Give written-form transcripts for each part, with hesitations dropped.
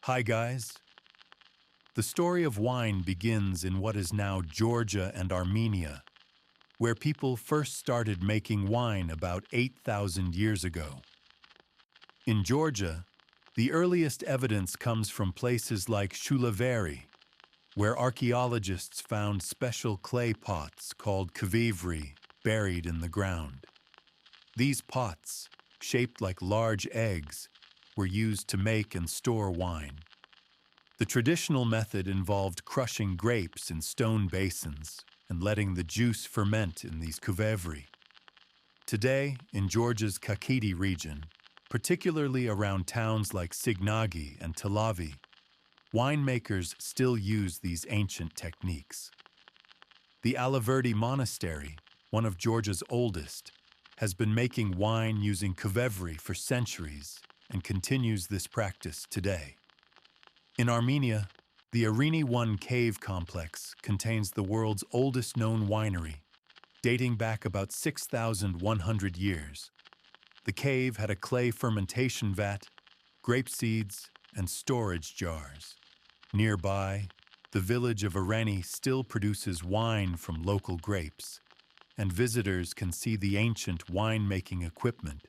Hi guys! The story of wine begins in what is now Georgia and Armenia, where people first started making wine about 8,000 years ago. In Georgia, the earliest evidence comes from places like Shulaveri, where archaeologists found special clay pots called kvivri buried in the ground. These pots, shaped like large eggs, were used to make and store wine. The traditional method involved crushing grapes in stone basins and letting the juice ferment in these kvivri. Today, in Georgia's Kakheti region, particularly around towns like Signagi and Telavi, winemakers still use these ancient techniques. The Alaverdi Monastery, one of Georgia's oldest, has been making wine using kvivri for centuries and continues this practice today. In Armenia, the Arini 1 cave complex contains the world's oldest known winery, dating back about 6,100 years. The cave had a clay fermentation vat, grape seeds, and storage jars. Nearby, the village of Arini still produces wine from local grapes, and visitors can see the ancient winemaking equipment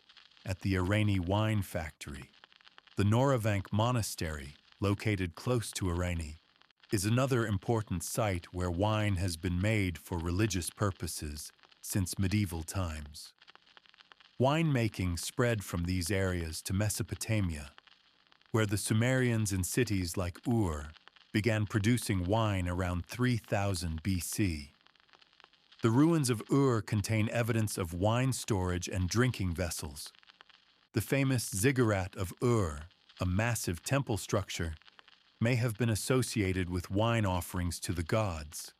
at the Arini Wine Factory. The Noravank Monastery, located close to Arini, is another important site where wine has been made for religious purposes since medieval times. Winemaking spread from these areas to Mesopotamia, where the Sumerians in cities like Ur began producing wine around 3000 BC. The ruins of Ur contain evidence of wine storage and drinking vessels. The famous ziggurat of Ur, a massive temple structure, may have been associated with wine offerings to the gods.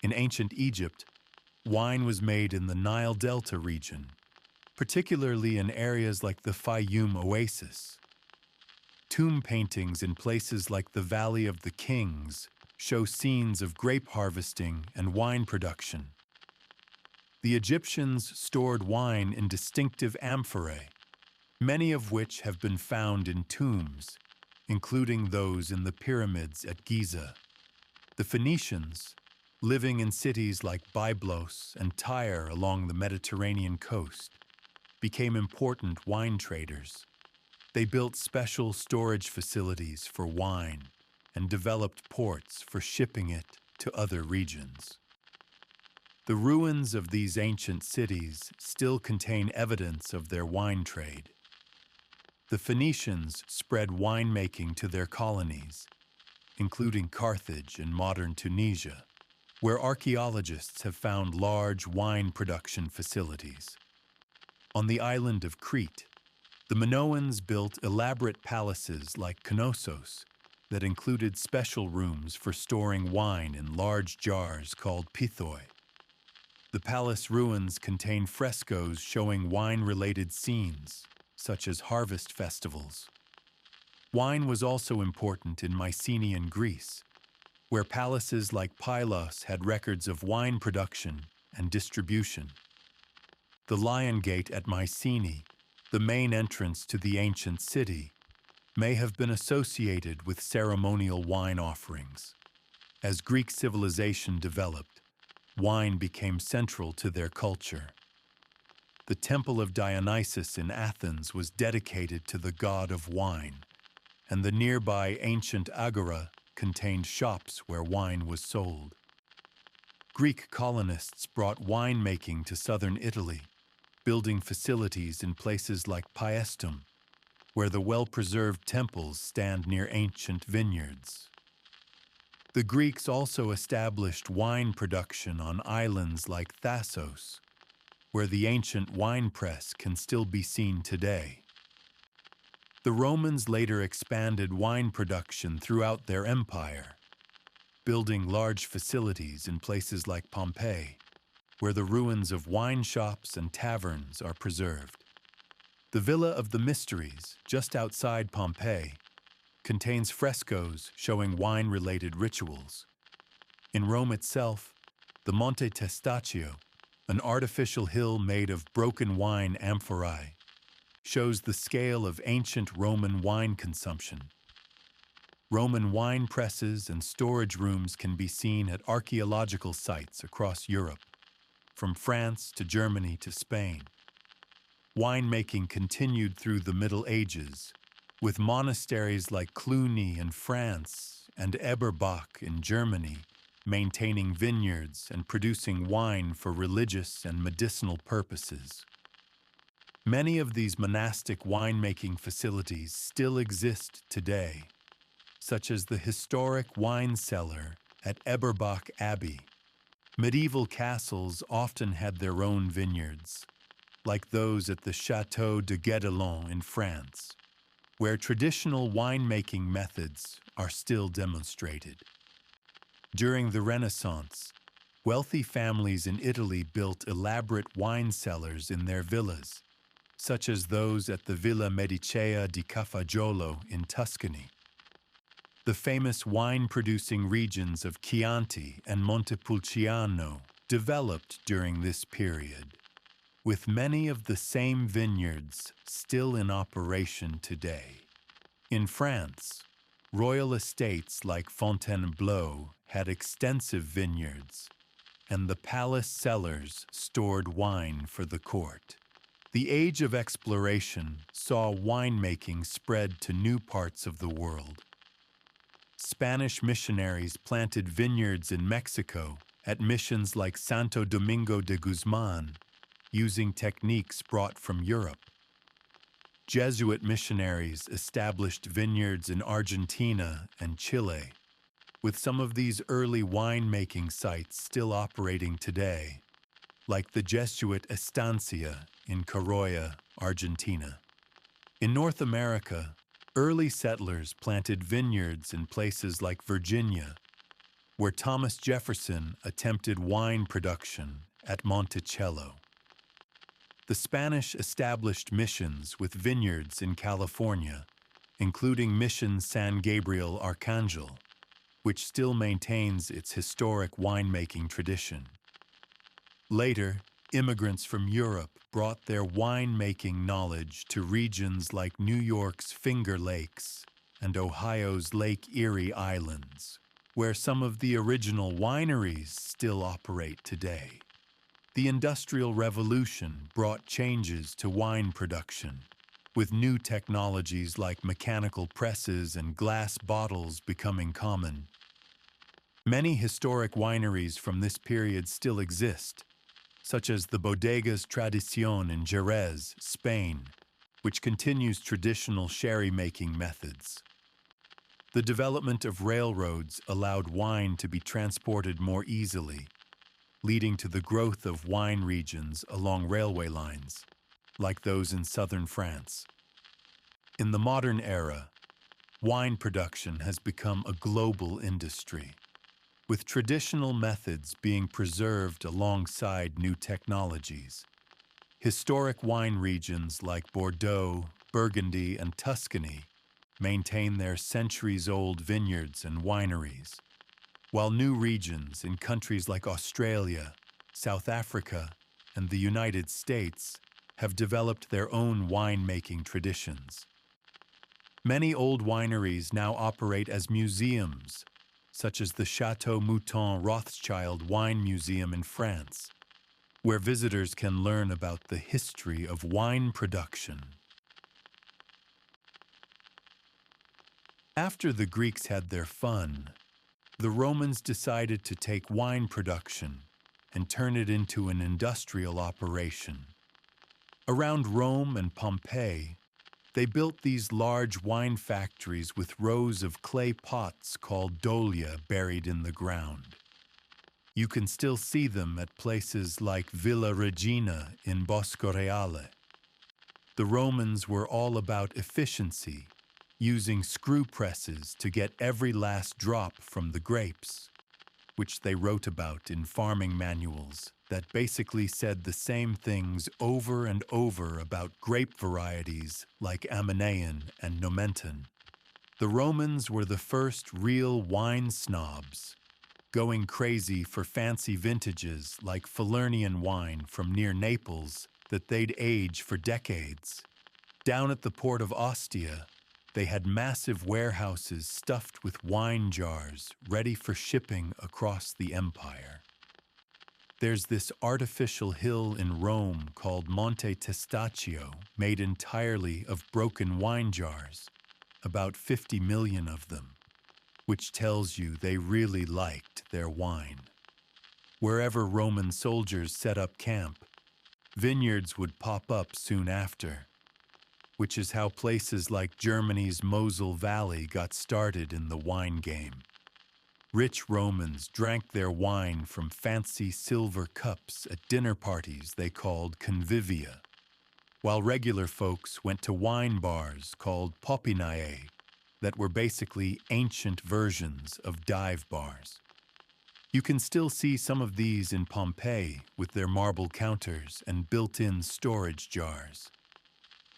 In ancient Egypt, wine was made in the Nile Delta region, particularly in areas like the Fayoum Oasis. Tomb paintings in places like the Valley of the Kings show scenes of grape harvesting and wine production. The Egyptians stored wine in distinctive amphorae, many of which have been found in tombs, including those in the pyramids at Giza. The Phoenicians, living in cities like Byblos and Tyre along the Mediterranean coast, became important wine traders. They built special storage facilities for wine and developed ports for shipping it to other regions. The ruins of these ancient cities still contain evidence of their wine trade. The Phoenicians spread winemaking to their colonies, including Carthage and modern Tunisia, where archaeologists have found large wine production facilities. On the island of Crete, the Minoans built elaborate palaces like Knossos that included special rooms for storing wine in large jars called pithoi. The palace ruins contain frescoes showing wine-related scenes, such as harvest festivals. Wine was also important in Mycenaean Greece, where palaces like Pylos had records of wine production and distribution. The Lion Gate at Mycenae, the main entrance to the ancient city, may have been associated with ceremonial wine offerings. As Greek civilization developed, wine became central to their culture. The Temple of Dionysus in Athens was dedicated to the god of wine, and the nearby ancient agora contained shops where wine was sold. Greek colonists brought winemaking to southern Italy, building facilities in places like Paestum, where the well-preserved temples stand near ancient vineyards. The Greeks also established wine production on islands like Thasos, where the ancient wine press can still be seen today. The Romans later expanded wine production throughout their empire, building large facilities in places like Pompeii, where the ruins of wine shops and taverns are preserved. The Villa of the Mysteries, just outside Pompeii, contains frescoes showing wine-related rituals. In Rome itself, the Monte Testaccio, an artificial hill made of broken wine amphorae, shows the scale of ancient Roman wine consumption. Roman wine presses and storage rooms can be seen at archaeological sites across Europe, from France to Germany to Spain. Winemaking continued through the Middle Ages, with monasteries like Cluny in France and Eberbach in Germany maintaining vineyards and producing wine for religious and medicinal purposes. Many of these monastic winemaking facilities still exist today, such as the historic wine cellar at Eberbach Abbey. Medieval castles often had their own vineyards, like those at the Château de Guédelon in France, where traditional winemaking methods are still demonstrated. During the Renaissance, wealthy families in Italy built elaborate wine cellars in their villas, such as those at the Villa Medicea di Cafaggiolo in Tuscany. The famous wine-producing regions of Chianti and Montepulciano developed during this period, with many of the same vineyards still in operation today. In France, royal estates like Fontainebleau had extensive vineyards, and the palace cellars stored wine for the court. The age of exploration saw winemaking spread to new parts of the world. Spanish missionaries planted vineyards in Mexico at missions like Santo Domingo de Guzman, using techniques brought from Europe. Jesuit missionaries established vineyards in Argentina and Chile, with some of these early winemaking sites still operating today, like the Jesuit estancia in Corolla, Argentina. In North America, early settlers planted vineyards in places like Virginia, where Thomas Jefferson attempted wine production at Monticello. The Spanish established missions with vineyards in California, including Mission San Gabriel Arcangel, which still maintains its historic winemaking tradition. Later, immigrants from Europe brought their winemaking knowledge to regions like New York's Finger Lakes and Ohio's Lake Erie Islands, where some of the original wineries still operate today. The Industrial Revolution brought changes to wine production, with new technologies like mechanical presses and glass bottles becoming common. Many historic wineries from this period still exist, such as the Bodegas Tradición in Jerez, Spain, which continues traditional sherry-making methods. The development of railroads allowed wine to be transported more easily, leading to the growth of wine regions along railway lines, like those in southern France. In the modern era, wine production has become a global industry, with traditional methods being preserved alongside new technologies. Historic wine regions like Bordeaux, Burgundy, and Tuscany maintain their centuries-old vineyards and wineries, while new regions in countries like Australia, South Africa, and the United States have developed their own winemaking traditions. Many old wineries now operate as museums, such as the Chateau Mouton Rothschild Wine Museum in France, where visitors can learn about the history of wine production. After the Greeks had their fun, the Romans decided to take wine production and turn it into an industrial operation. Around Rome and Pompeii, they built these large wine factories with rows of clay pots called dolia buried in the ground. You can still see them at places like Villa Regina in Bosco Reale. The Romans were all about efficiency, using screw presses to get every last drop from the grapes, which they wrote about in farming manuals that basically said the same things over and over about grape varieties like Aminean and Nomentan. The Romans were the first real wine snobs, going crazy for fancy vintages like Falernian wine from near Naples that they'd age for decades. Down at the port of Ostia, They had massive warehouses stuffed with wine jars ready for shipping across the empire. There's this artificial hill in Rome called Monte Testaccio, made entirely of broken wine jars, about 50 million of them, which tells you they really liked their wine. Wherever Roman soldiers set up camp, vineyards would pop up soon after, which is how places like Germany's Mosel Valley got started in the wine game. Rich Romans drank their wine from fancy silver cups at dinner parties they called convivia, while regular folks went to wine bars called popinae that were basically ancient versions of dive bars. You can still see some of these in Pompeii with their marble counters and built-in storage jars.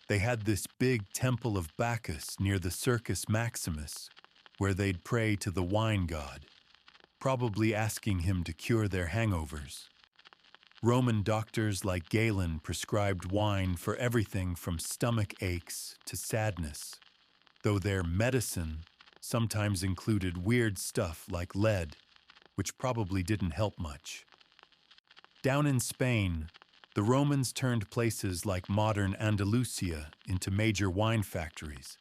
They had this big temple of Bacchus near the Circus Maximus, where they'd pray to the wine god, probably asking him to cure their hangovers. Roman doctors like Galen prescribed wine for everything from stomach aches to sadness, though their medicine sometimes included weird stuff like lead, which probably didn't help much. Down in Spain, the Romans turned places like modern Andalusia into major wine factories.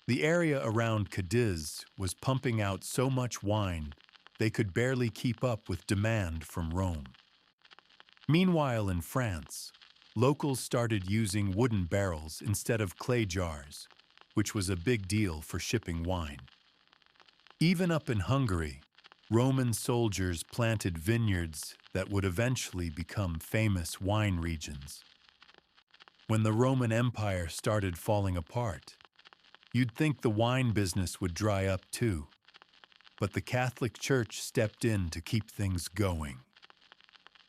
The area around Cadiz was pumping out so much wine they could barely keep up with demand from Rome. Meanwhile, in France, locals started using wooden barrels instead of clay jars, which was a big deal for shipping wine. Even up in Hungary, Roman soldiers planted vineyards that would eventually become famous wine regions. When the Roman Empire started falling apart, you'd think the wine business would dry up too, but the Catholic Church stepped in to keep things going.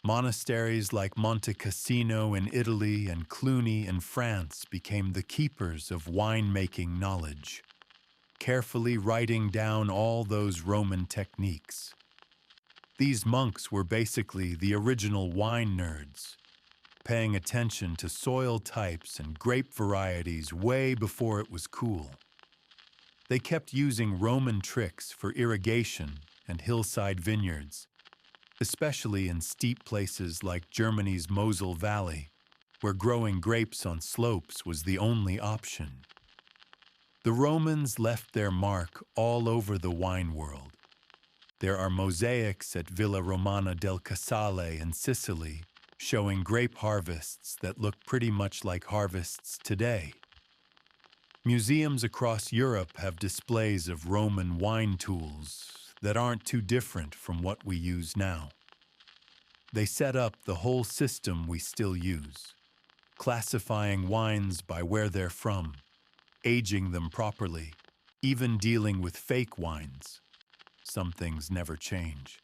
Monasteries like Monte Cassino in Italy and Cluny in France became the keepers of wine-making knowledge, carefully writing down all those Roman techniques. These monks were basically the original wine nerds, paying attention to soil types and grape varieties way before it was cool. They kept using Roman tricks for irrigation and hillside vineyards, especially in steep places like Germany's Mosel Valley, where growing grapes on slopes was the only option. The Romans left their mark all over the wine world. There are mosaics at Villa Romana del Casale in Sicily showing grape harvests that look pretty much like harvests today. Museums across Europe have displays of Roman wine tools that aren't too different from what we use now. They set up the whole system we still use, classifying wines by where they're from, aging them properly, even dealing with fake wines. Some things never change.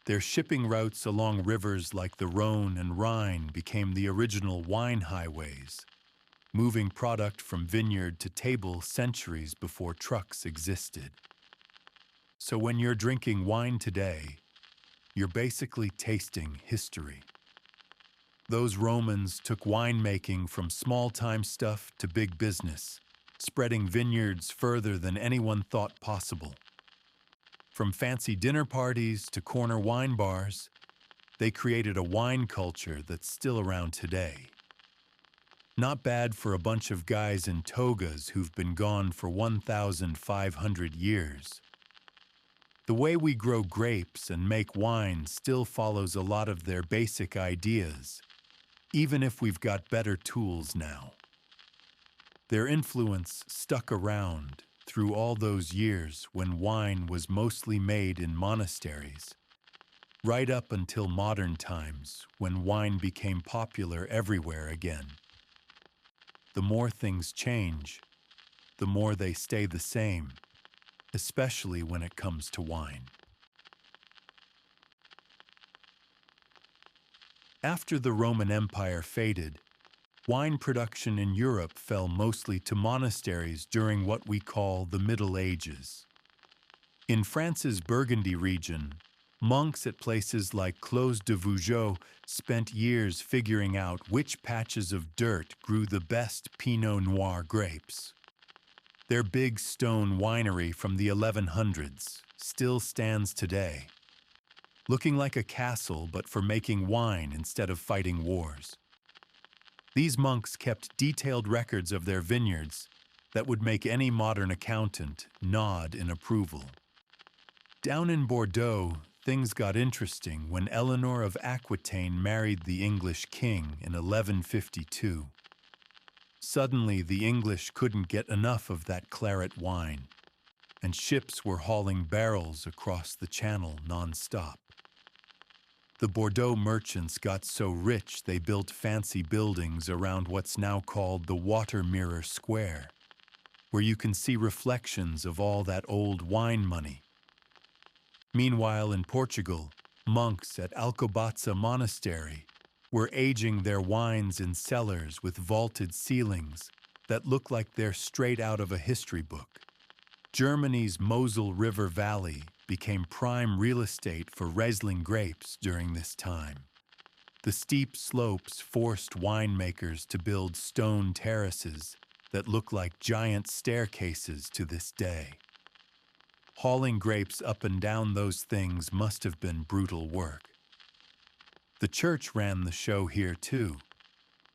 Their shipping routes along rivers like the Rhone and Rhine became the original wine highways, moving product from vineyard to table centuries before trucks existed. So when you're drinking wine today, you're basically tasting history. Those Romans took winemaking from small-time stuff to big business, spreading vineyards further than anyone thought possible. From fancy dinner parties to corner wine bars, they created a wine culture that's still around today. Not bad for a bunch of guys in togas who've been gone for 1,500 years. The way we grow grapes and make wine still follows a lot of their basic ideas, even if we've got better tools now. Their influence stuck around through all those years when wine was mostly made in monasteries, right up until modern times when wine became popular everywhere again. The more things change, the more they stay the same, especially when it comes to wine. After the Roman Empire faded, wine production in Europe fell mostly to monasteries during what we call the Middle Ages. In France's Burgundy region, monks at places like Clos de Vougeot spent years figuring out which patches of dirt grew the best Pinot Noir grapes. Their big stone winery from the 1100s still stands today, looking like a castle but for making wine instead of fighting wars. These monks kept detailed records of their vineyards that would make any modern accountant nod in approval. Down in Bordeaux, things got interesting when Eleanor of Aquitaine married the English king in 1152. Suddenly, the English couldn't get enough of that claret wine, and ships were hauling barrels across the channel non-stop. The Bordeaux merchants got so rich they built fancy buildings around what's now called the Water Mirror Square, where you can see reflections of all that old wine money. Meanwhile, in Portugal, monks at Alcobaça Monastery were aging their wines in cellars with vaulted ceilings that look like they're straight out of a history book. Germany's Mosel River Valley became prime real estate for Riesling grapes during this time. The steep slopes forced winemakers to build stone terraces that look like giant staircases to this day. Hauling grapes up and down those things must have been brutal work. The church ran the show here too,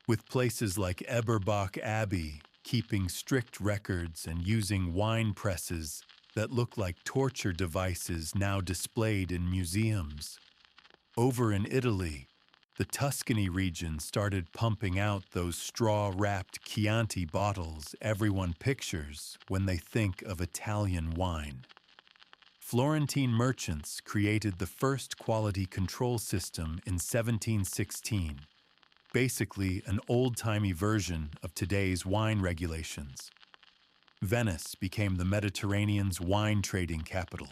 with places like Eberbach Abbey keeping strict records and using wine presses that look like torture devices now displayed in museums. Over in Italy, the Tuscany region started pumping out those straw-wrapped Chianti bottles everyone pictures when they think of Italian wine. Florentine merchants created the first quality control system in 1716, basically an old-timey version of today's wine regulations. Venice became the Mediterranean's wine trading capital,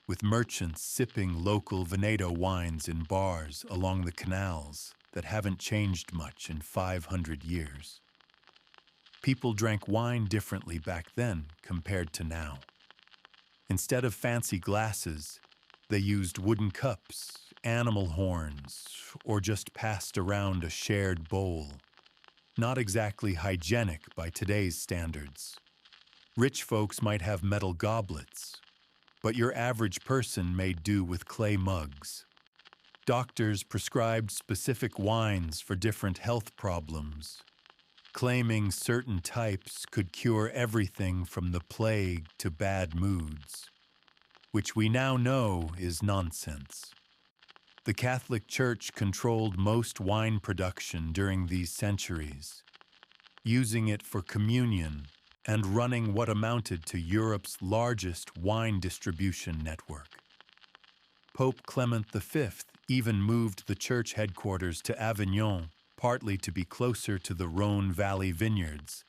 with merchants sipping local Veneto wines in bars along the canals that haven't changed much in 500 years. People drank wine differently back then compared to now. Instead of fancy glasses, they used wooden cups, animal horns, or just passed around a shared bowl. Not exactly hygienic by today's standards. Rich folks might have metal goblets, but your average person made do with clay mugs. Doctors prescribed specific wines for different health problems, claiming certain types could cure everything from the plague to bad moods, which we now know is nonsense. The Catholic Church controlled most wine production during these centuries, using it for communion and running what amounted to Europe's largest wine distribution network. Pope Clement V even moved the church headquarters to Avignon, partly to be closer to the Rhone Valley vineyards,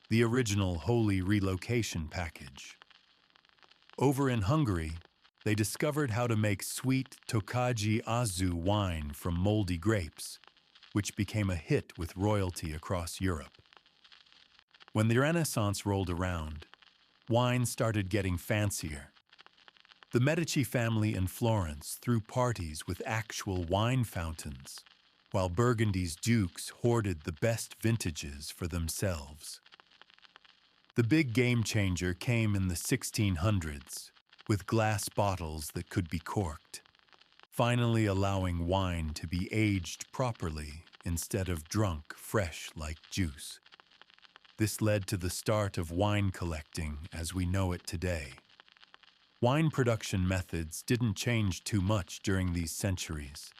the original Holy Relocation package. Over in Hungary, they discovered how to make sweet Tokaji Azu wine from moldy grapes, which became a hit with royalty across Europe. When the Renaissance rolled around, wine started getting fancier. The Medici family in Florence threw parties with actual wine fountains, while Burgundy's dukes hoarded the best vintages for themselves. The big game changer came in the 1600s, with glass bottles that could be corked, finally allowing wine to be aged properly instead of drunk fresh like juice. This led to the start of wine collecting as we know it today. Wine production methods didn't change too much during these centuries.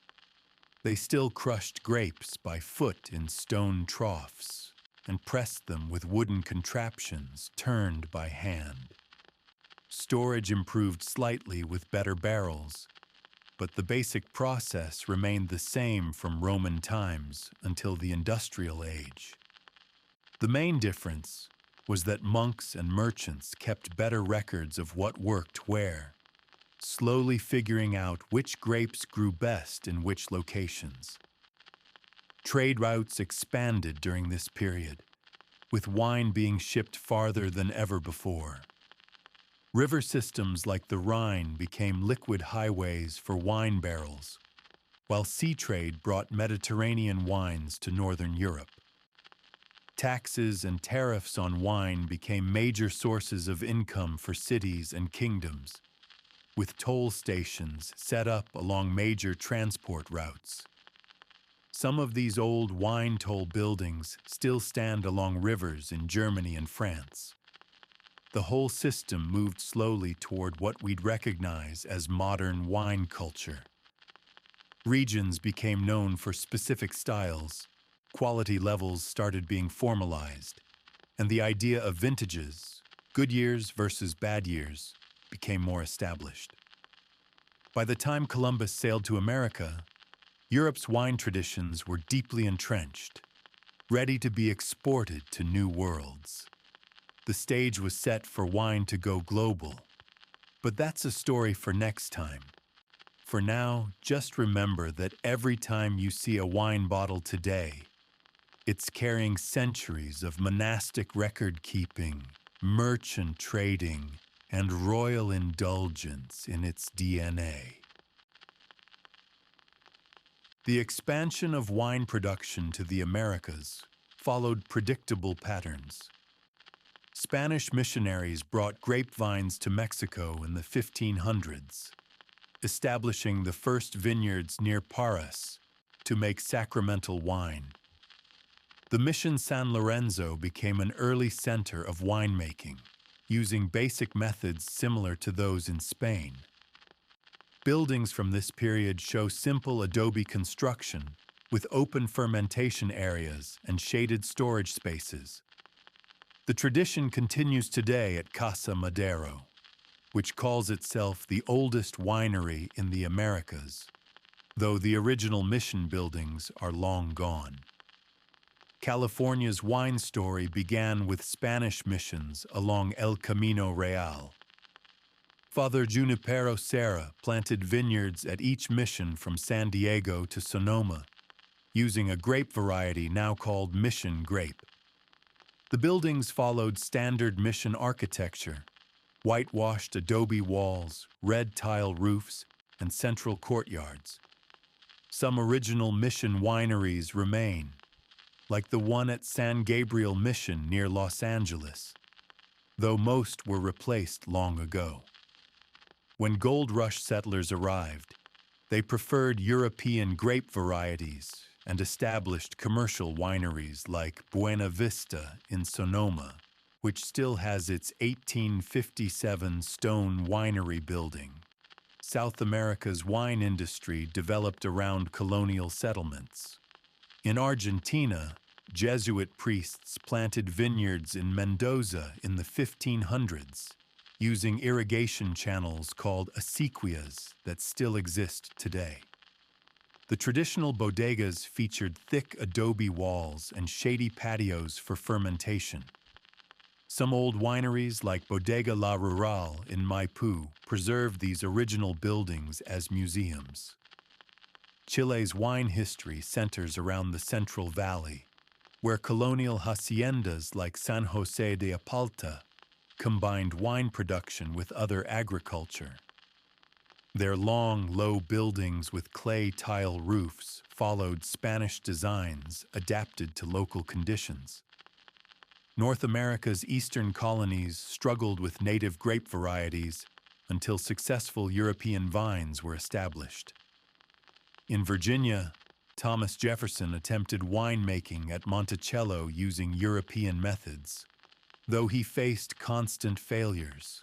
They still crushed grapes by foot in stone troughs and pressed them with wooden contraptions turned by hand. Storage improved slightly with better barrels, but the basic process remained the same from Roman times until the industrial age. The main difference was that monks and merchants kept better records of what worked where, slowly figuring out which grapes grew best in which locations. Trade routes expanded during this period, with wine being shipped farther than ever before. River systems like the Rhine became liquid highways for wine barrels, while sea trade brought Mediterranean wines to northern Europe. Taxes and tariffs on wine became major sources of income for cities and kingdoms, with toll stations set up along major transport routes. Some of these old wine toll buildings still stand along rivers in Germany and France. The whole system moved slowly toward what we'd recognize as modern wine culture. Regions became known for specific styles, quality levels started being formalized, and the idea of vintages, good years versus bad years, became more established. By the time Columbus sailed to America, Europe's wine traditions were deeply entrenched, ready to be exported to new worlds. The stage was set for wine to go global. But that's a story for next time. For now, just remember that every time you see a wine bottle today, it's carrying centuries of monastic record-keeping, merchant trading, and royal indulgence in its DNA. The expansion of wine production to the Americas followed predictable patterns. Spanish missionaries brought grapevines to Mexico in the 1500s, establishing the first vineyards near Parras to make sacramental wine. The Mission San Lorenzo became an early center of winemaking, using basic methods similar to those in Spain. Buildings from this period show simple adobe construction with open fermentation areas and shaded storage spaces. The tradition continues today at Casa Madero, which calls itself the oldest winery in the Americas, though the original mission buildings are long gone. California's wine story began with Spanish missions along El Camino Real. Father Junipero Serra planted vineyards at each mission from San Diego to Sonoma, using a grape variety now called Mission grape. The buildings followed standard mission architecture, whitewashed adobe walls, red tile roofs, and central courtyards. Some original mission wineries remain, like the one at San Gabriel Mission near Los Angeles, though most were replaced long ago. When Gold Rush settlers arrived, they preferred European grape varieties and established commercial wineries like Buena Vista in Sonoma, which still has its 1857 stone winery building. South America's wine industry developed around colonial settlements. In Argentina, Jesuit priests planted vineyards in Mendoza in the 1500s, using irrigation channels called acequias that still exist today. The traditional bodegas featured thick adobe walls and shady patios for fermentation. Some old wineries like Bodega La Rural in Maipú preserved these original buildings as museums. Chile's wine history centers around the Central Valley, where colonial haciendas like San José de Apalta combined wine production with other agriculture. Their long, low buildings with clay tile roofs followed Spanish designs adapted to local conditions. North America's eastern colonies struggled with native grape varieties until successful European vines were established. In Virginia, Thomas Jefferson attempted winemaking at Monticello using European methods, though he faced constant failures.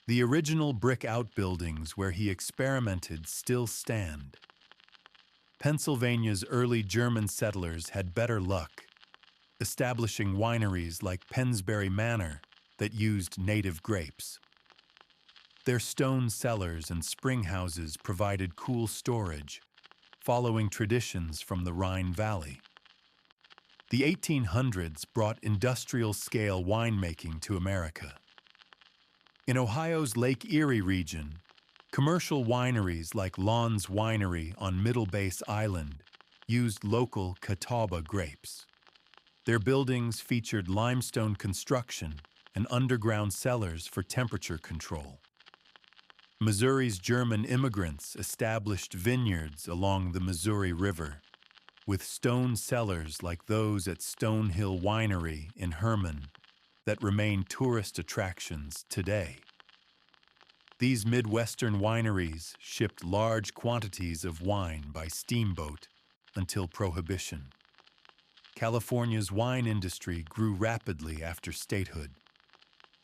The original brick outbuildings where he experimented still stand. Pennsylvania's early German settlers had better luck, establishing wineries like Pennsbury Manor that used native grapes. Their stone cellars and spring houses provided cool storage, following traditions from the Rhine Valley. The 1800s brought industrial-scale winemaking to America. In Ohio's Lake Erie region, commercial wineries like Lon's Winery on Middle Base Island used local Catawba grapes. Their buildings featured limestone construction and underground cellars for temperature control. Missouri's German immigrants established vineyards along the Missouri River, with stone cellars like those at Stonehill Winery in Herman that remain tourist attractions today. These Midwestern wineries shipped large quantities of wine by steamboat until Prohibition. California's wine industry grew rapidly after statehood.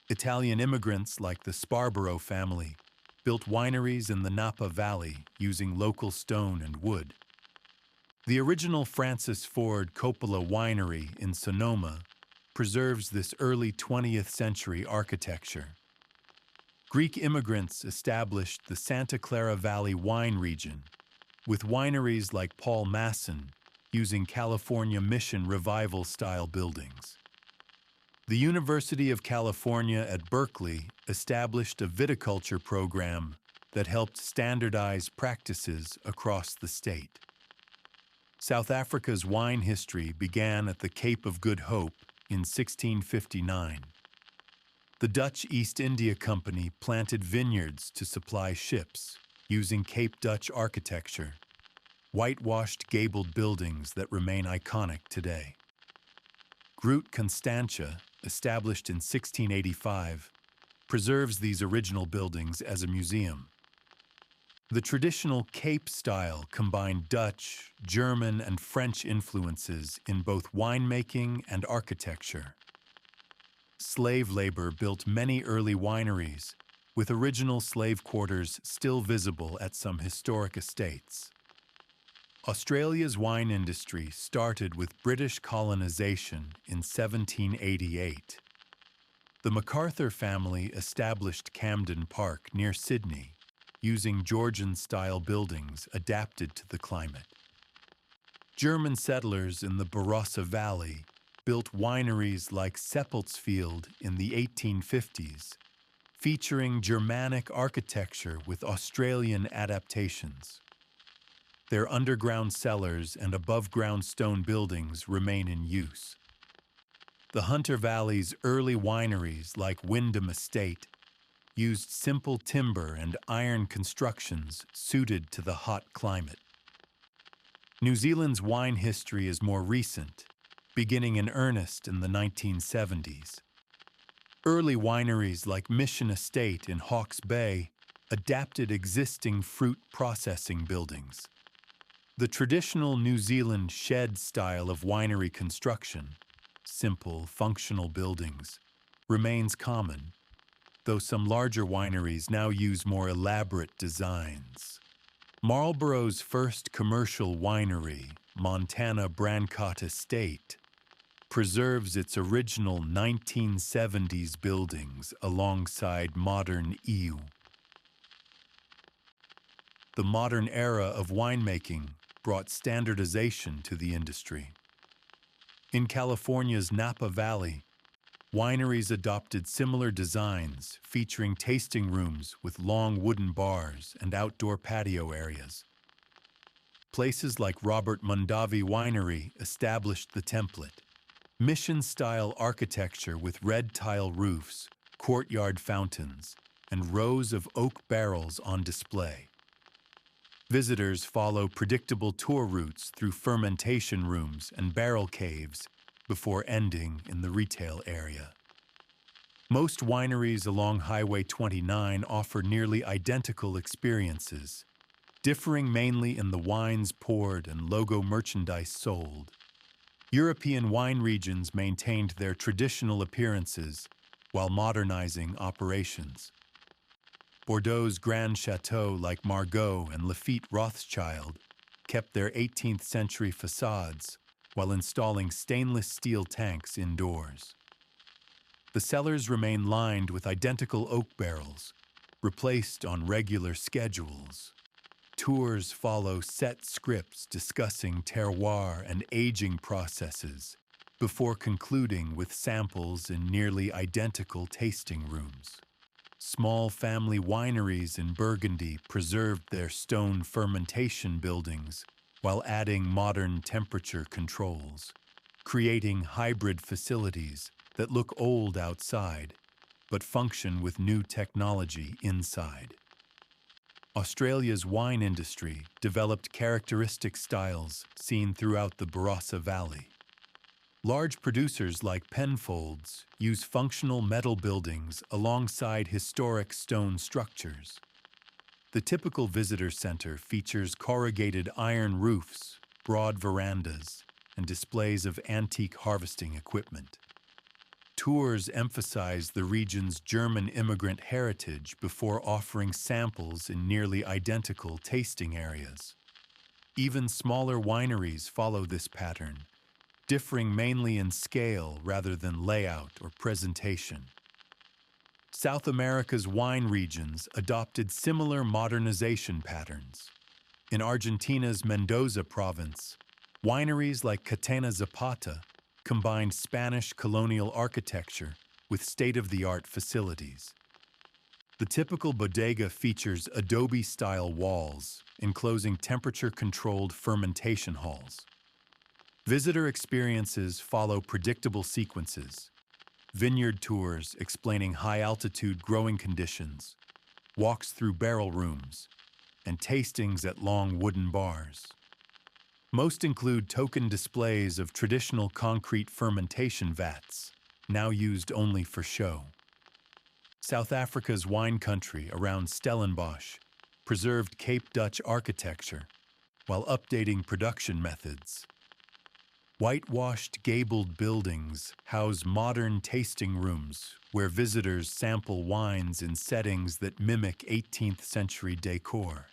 Italian immigrants like the Sparborough family built wineries in the Napa Valley using local stone and wood. The original Francis Ford Coppola Winery in Sonoma preserves this early 20th century architecture. Greek immigrants established the Santa Clara Valley wine region, with wineries like Paul Masson using California Mission Revival-style buildings. The University of California at Berkeley established a viticulture program that helped standardize practices across the state. South Africa's wine history began at the Cape of Good Hope in 1659. The Dutch East India Company planted vineyards to supply ships using Cape Dutch architecture, whitewashed gabled buildings that remain iconic today. Groot Constantia, established in 1685, preserves these original buildings as a museum. The traditional Cape style combined Dutch, German, and French influences in both winemaking and architecture. Slave labor built many early wineries, with original slave quarters still visible at some historic estates. Australia's wine industry started with British colonization in 1788. The MacArthur family established Camden Park near Sydney, using Georgian-style buildings adapted to the climate. German settlers in the Barossa Valley built wineries like Seppeltsfield in the 1850s, featuring Germanic architecture with Australian adaptations. Their underground cellars and above-ground stone buildings remain in use. The Hunter Valley's early wineries, like Wyndham Estate, used simple timber and iron constructions suited to the hot climate. New Zealand's wine history is more recent, beginning in earnest in the 1970s. Early wineries like Mission Estate in Hawke's Bay adapted existing fruit processing buildings. The traditional New Zealand shed style of winery construction, simple, functional buildings, remains common, though some larger wineries now use more elaborate designs. Marlboro's first commercial winery, Montana Brancott Estate, preserves its original 1970s buildings alongside modern ewe. The modern era of winemaking brought standardization to the industry. In California's Napa Valley, wineries adopted similar designs featuring tasting rooms with long wooden bars and outdoor patio areas. Places like Robert Mondavi Winery established the template. Mission-style architecture with red tile roofs, courtyard fountains, and rows of oak barrels on display. Visitors follow predictable tour routes through fermentation rooms and barrel caves before ending in the retail area. Most wineries along Highway 29 offer nearly identical experiences, differing mainly in the wines poured and logo merchandise sold. European wine regions maintained their traditional appearances while modernizing operations. Bordeaux's Grand Chateau like Margaux and Lafite Rothschild kept their 18th century facades while installing stainless steel tanks indoors. The cellars remain lined with identical oak barrels, replaced on regular schedules. Tours follow set scripts discussing terroir and aging processes before concluding with samples in nearly identical tasting rooms. Small family wineries in Burgundy preserved their stone fermentation buildings while adding modern temperature controls, creating hybrid facilities that look old outside but function with new technology inside. Australia's wine industry developed characteristic styles seen throughout the Barossa Valley. Large producers like Penfolds use functional metal buildings alongside historic stone structures. The typical visitor center features corrugated iron roofs, broad verandas, and displays of antique harvesting equipment. Tours emphasize the region's German immigrant heritage before offering samples in nearly identical tasting areas. Even smaller wineries follow this pattern, differing mainly in scale rather than layout or presentation. South America's wine regions adopted similar modernization patterns. In Argentina's Mendoza province, wineries like Catena Zapata combined Spanish colonial architecture with state-of-the-art facilities. The typical bodega features adobe-style walls enclosing temperature-controlled fermentation halls. Visitor experiences follow predictable sequences: vineyard tours explaining high-altitude growing conditions, walks through barrel rooms, and tastings at long wooden bars. Most include token displays of traditional concrete fermentation vats, now used only for show. South Africa's wine country around Stellenbosch preserved Cape Dutch architecture while updating production methods. Whitewashed gabled buildings house modern tasting rooms where visitors sample wines in settings that mimic 18th century decor.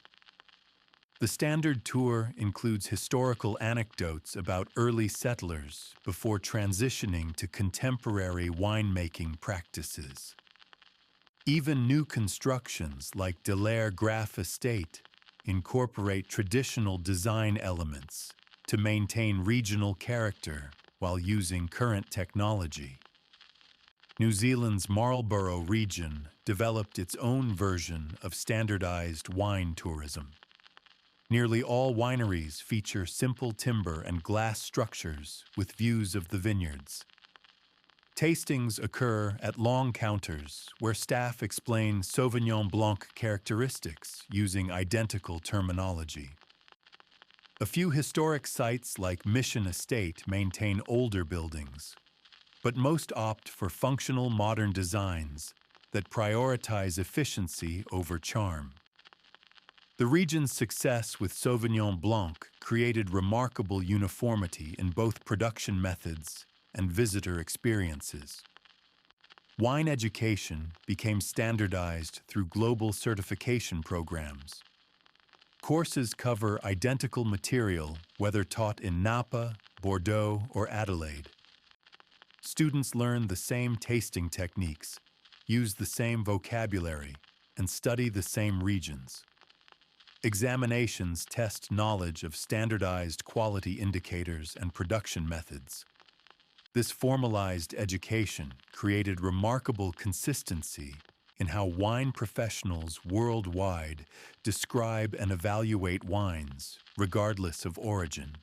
The standard tour includes historical anecdotes about early settlers before transitioning to contemporary winemaking practices. Even new constructions like Delaire Graff Estate incorporate traditional design elements to maintain regional character while using current technology. New Zealand's Marlborough region developed its own version of standardized wine tourism. Nearly all wineries feature simple timber and glass structures with views of the vineyards. Tastings occur at long counters where staff explain Sauvignon Blanc characteristics using identical terminology. A few historic sites like Mission Estate maintain older buildings, but most opt for functional modern designs that prioritize efficiency over charm. The region's success with Sauvignon Blanc created remarkable uniformity in both production methods and visitor experiences. Wine education became standardized through global certification programs. Courses cover identical material whether taught in Napa, Bordeaux, or Adelaide. Students learn the same tasting techniques, use the same vocabulary, and study the same regions. Examinations test knowledge of standardized quality indicators and production methods. This formalized education created remarkable consistency in how wine professionals worldwide describe and evaluate wines, regardless of origin.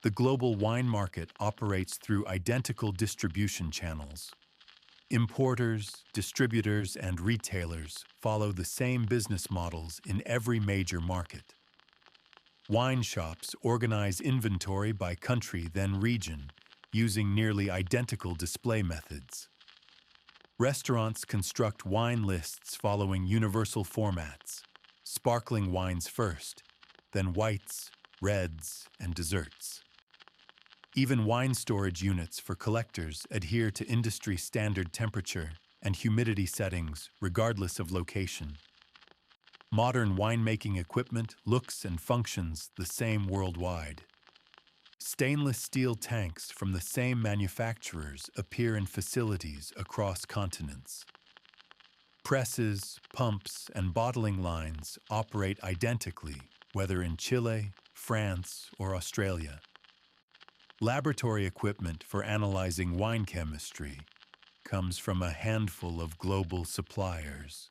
The global wine market operates through identical distribution channels. Importers, distributors, and retailers follow the same business models in every major market. Wine shops organize inventory by country then region, using nearly identical display methods. Restaurants construct wine lists following universal formats: sparkling wines first, then whites, reds, and desserts. Even wine storage units for collectors adhere to industry-standard temperature and humidity settings regardless of location. Modern winemaking equipment looks and functions the same worldwide. Stainless steel tanks from the same manufacturers appear in facilities across continents. Presses, pumps, and bottling lines operate identically, whether in Chile, France, or Australia. Laboratory equipment for analyzing wine chemistry comes from a handful of global suppliers.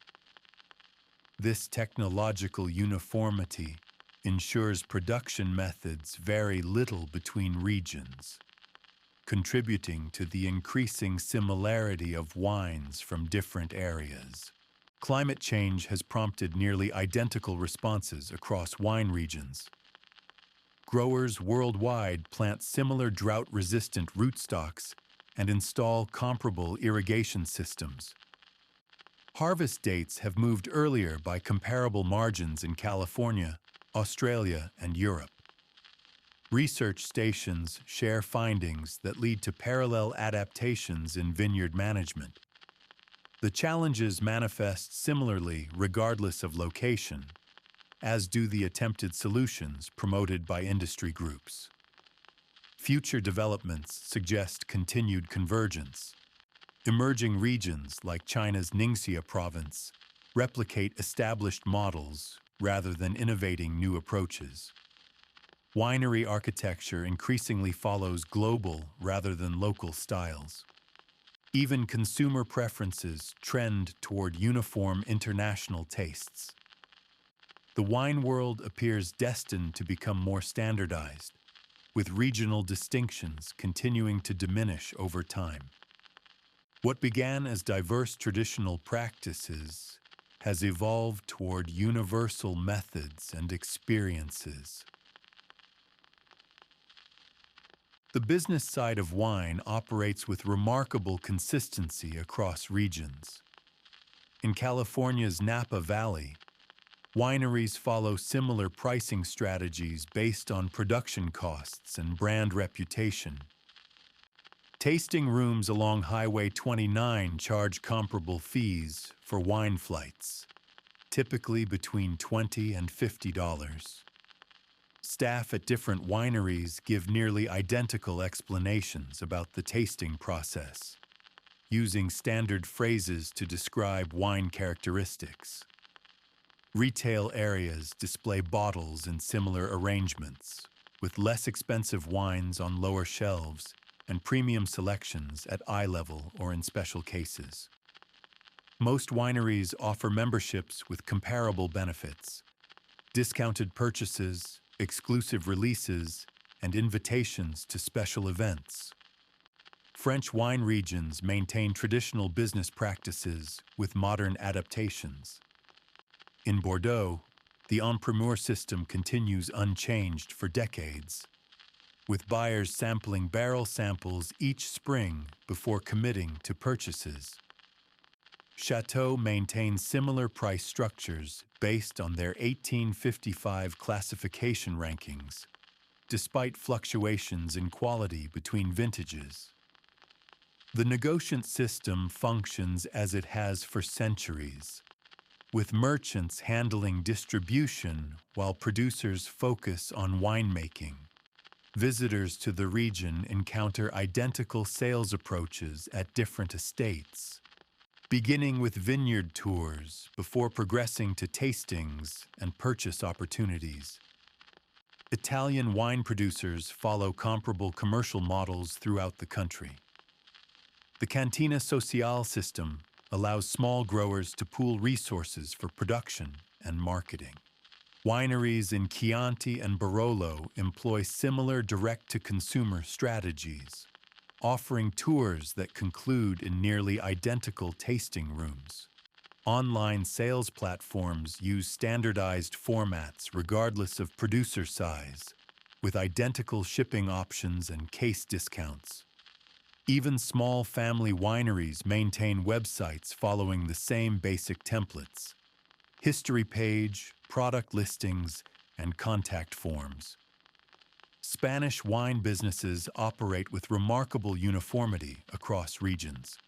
This technological uniformity ensures production methods vary little between regions, contributing to the increasing similarity of wines from different areas. Climate change has prompted nearly identical responses across wine regions. Growers worldwide plant similar drought-resistant rootstocks and install comparable irrigation systems. Harvest dates have moved earlier by comparable margins in California, Australia, and Europe. Research stations share findings that lead to parallel adaptations in vineyard management. The challenges manifest similarly regardless of location, as do the attempted solutions promoted by industry groups. Future developments suggest continued convergence. Emerging regions like China's Ningxia province replicate established models rather than innovating new approaches. Winery architecture increasingly follows global rather than local styles. Even consumer preferences trend toward uniform international tastes. The wine world appears destined to become more standardized, with regional distinctions continuing to diminish over time. What began as diverse traditional practices has evolved toward universal methods and experiences. The business side of wine operates with remarkable consistency across regions. In California's Napa Valley, wineries follow similar pricing strategies based on production costs and brand reputation. Tasting rooms along Highway 29 charge comparable fees for wine flights, typically between $20 and $50. Staff at different wineries give nearly identical explanations about the tasting process, using standard phrases to describe wine characteristics. Retail areas display bottles in similar arrangements, with less expensive wines on lower shelves and premium selections at eye level or in special cases. Most wineries offer memberships with comparable benefits, discounted purchases, exclusive releases, and invitations to special events. French wine regions maintain traditional business practices with modern adaptations. In Bordeaux, the en primeur system continues unchanged for decades, with buyers sampling barrel samples each spring before committing to purchases. Chateau maintains similar price structures based on their 1855 classification rankings, despite fluctuations in quality between vintages. The negociant system functions as it has for centuries, with merchants handling distribution while producers focus on winemaking. Visitors to the region encounter identical sales approaches at different estates, beginning with vineyard tours before progressing to tastings and purchase opportunities. Italian wine producers follow comparable commercial models throughout the country. The Cantina Sociale system allows small growers to pool resources for production and marketing. Wineries in Chianti and Barolo employ similar direct-to-consumer strategies, offering tours that conclude in nearly identical tasting rooms. Online sales platforms use standardized formats regardless of producer size, with identical shipping options and case discounts. Even small family wineries maintain websites following the same basic templates: history page, product listings, and contact forms. Spanish wine businesses operate with remarkable uniformity across regions.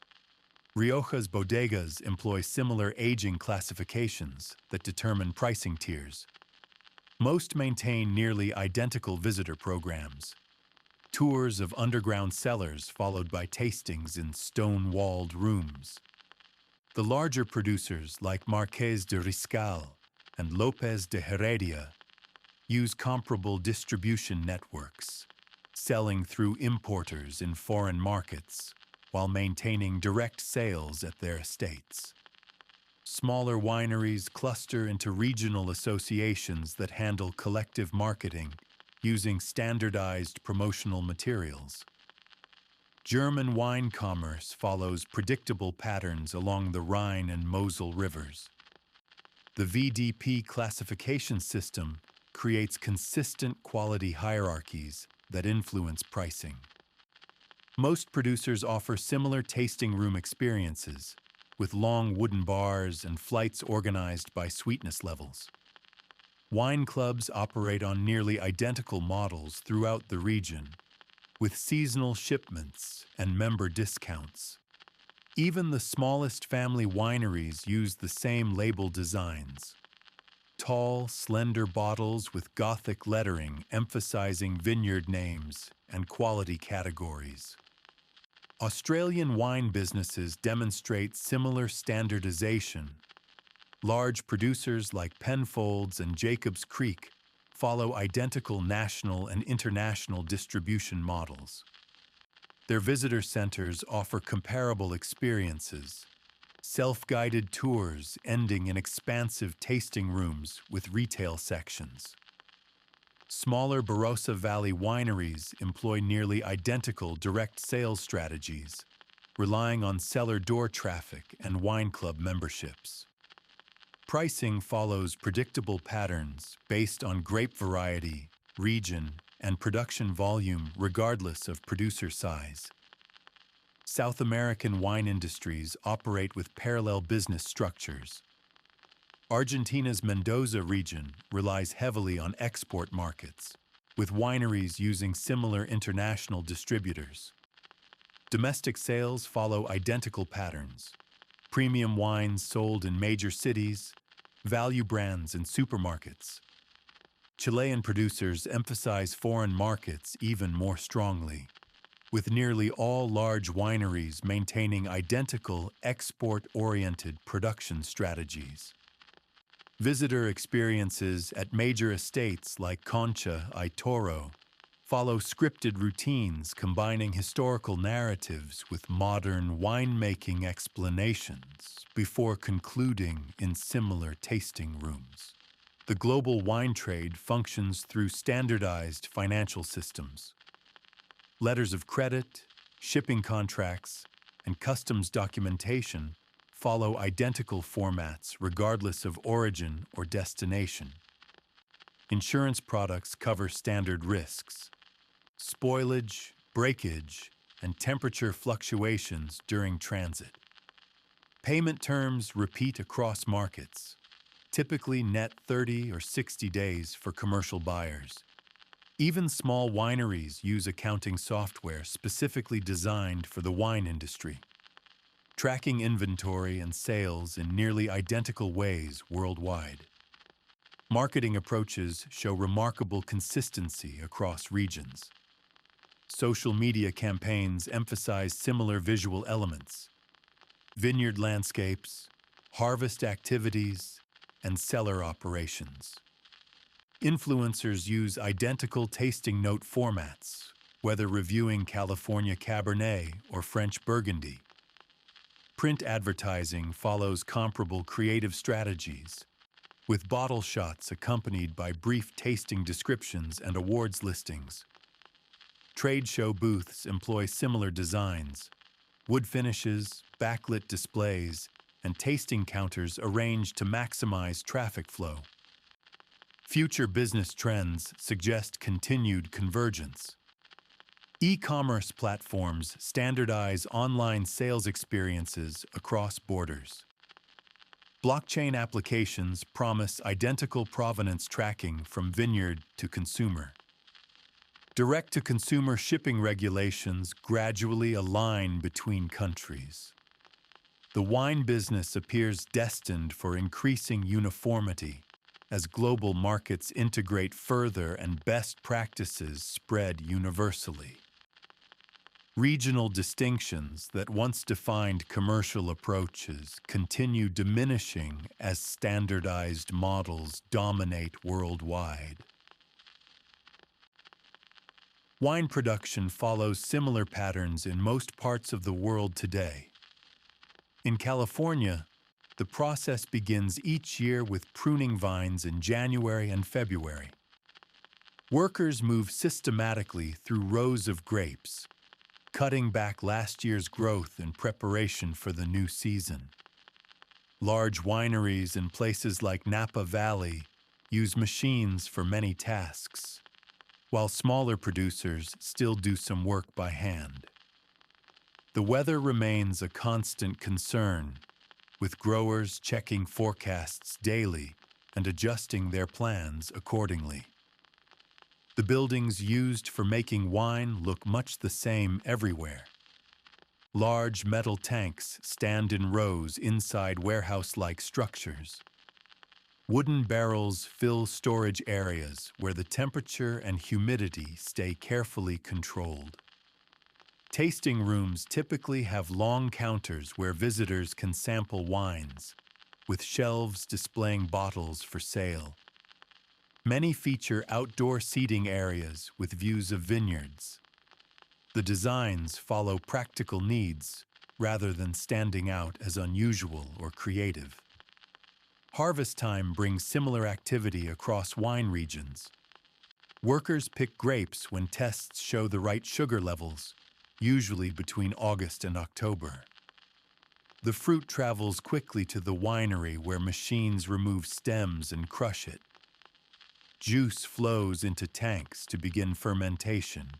Rioja's bodegas employ similar aging classifications that determine pricing tiers. Most maintain nearly identical visitor programs: tours of underground cellars followed by tastings in stone-walled rooms. The larger producers like Marqués de Riscal and López de Heredia use comparable distribution networks, selling through importers in foreign markets while maintaining direct sales at their estates. Smaller wineries cluster into regional associations that handle collective marketing using standardized promotional materials. German wine commerce follows predictable patterns along the Rhine and Mosel rivers. The VDP classification system creates consistent quality hierarchies that influence pricing. Most producers offer similar tasting room experiences, with long wooden bars and flights organized by sweetness levels. Wine clubs operate on nearly identical models throughout the region, with seasonal shipments and member discounts. Even the smallest family wineries use the same label designs. Tall, slender bottles with Gothic lettering emphasizing vineyard names and quality categories. Australian wine businesses demonstrate similar standardization. Large producers like Penfolds and Jacobs Creek follow identical national and international distribution models. Their visitor centers offer comparable experiences, self-guided tours ending in expansive tasting rooms with retail sections. Smaller Barossa Valley wineries employ nearly identical direct sales strategies, relying on cellar door traffic and wine club memberships. Pricing follows predictable patterns based on grape variety, region, and production volume regardless of producer size. South American wine industries operate with parallel business structures. Argentina's Mendoza region relies heavily on export markets, with wineries using similar international distributors. Domestic sales follow identical patterns: premium wines sold in major cities, value brands in supermarkets. Chilean producers emphasize foreign markets even more strongly, with nearly all large wineries maintaining identical export-oriented production strategies. Visitor experiences at major estates like Concha y Toro follow scripted routines combining historical narratives with modern winemaking explanations before concluding in similar tasting rooms. The global wine trade functions through standardized financial systems. Letters of credit, shipping contracts, and customs documentation follow identical formats regardless of origin or destination. Insurance products cover standard risks: spoilage, breakage, and temperature fluctuations during transit. Payment terms repeat across markets, typically net 30 or 60 days for commercial buyers. Even small wineries use accounting software specifically designed for the wine industry, tracking inventory and sales in nearly identical ways worldwide. Marketing approaches show remarkable consistency across regions. Social media campaigns emphasize similar visual elements: vineyard landscapes, harvest activities, and cellar operations. Influencers use identical tasting note formats, whether reviewing California Cabernet or French Burgundy. Print advertising follows comparable creative strategies, with bottle shots accompanied by brief tasting descriptions and awards listings. Trade show booths employ similar designs: wood finishes, backlit displays, and tasting counters arranged to maximize traffic flow. Future business trends suggest continued convergence. E-commerce platforms standardize online sales experiences across borders. Blockchain applications promise identical provenance tracking from vineyard to consumer. Direct-to-consumer shipping regulations gradually align between countries. The wine business appears destined for increasing uniformity as global markets integrate further and best practices spread universally. Regional distinctions that once defined commercial approaches continue diminishing as standardized models dominate worldwide. Wine production follows similar patterns in most parts of the world today. In California, the process begins each year with pruning vines in January and February. Workers move systematically through rows of grapes, cutting back last year's growth in preparation for the new season. Large wineries in places like Napa Valley use machines for many tasks, while smaller producers still do some work by hand. The weather remains a constant concern, with growers checking forecasts daily and adjusting their plans accordingly. The buildings used for making wine look much the same everywhere. Large metal tanks stand in rows inside warehouse-like structures. Wooden barrels fill storage areas where the temperature and humidity stay carefully controlled. Tasting rooms typically have long counters where visitors can sample wines, with shelves displaying bottles for sale. Many feature outdoor seating areas with views of vineyards. The designs follow practical needs rather than standing out as unusual or creative. Harvest time brings similar activity across wine regions. Workers pick grapes when tests show the right sugar levels, usually between August and October. The fruit travels quickly to the winery where machines remove stems and crush it. Juice flows into tanks to begin fermentation,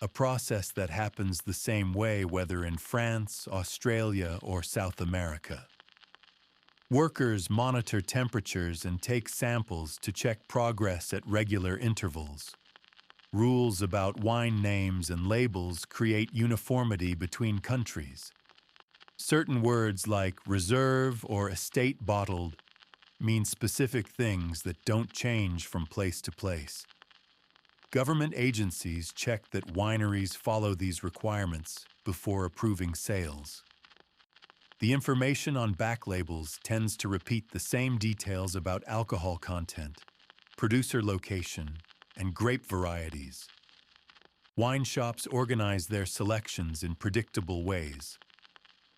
a process that happens the same way whether in France, Australia, or South America. Workers monitor temperatures and take samples to check progress at regular intervals. Rules about wine names and labels create uniformity between countries. Certain words like reserve or estate bottled mean specific things that don't change from place to place. Government agencies check that wineries follow these requirements before approving sales. The information on back labels tends to repeat the same details about alcohol content, producer location, and grape varieties. Wine shops organize their selections in predictable ways.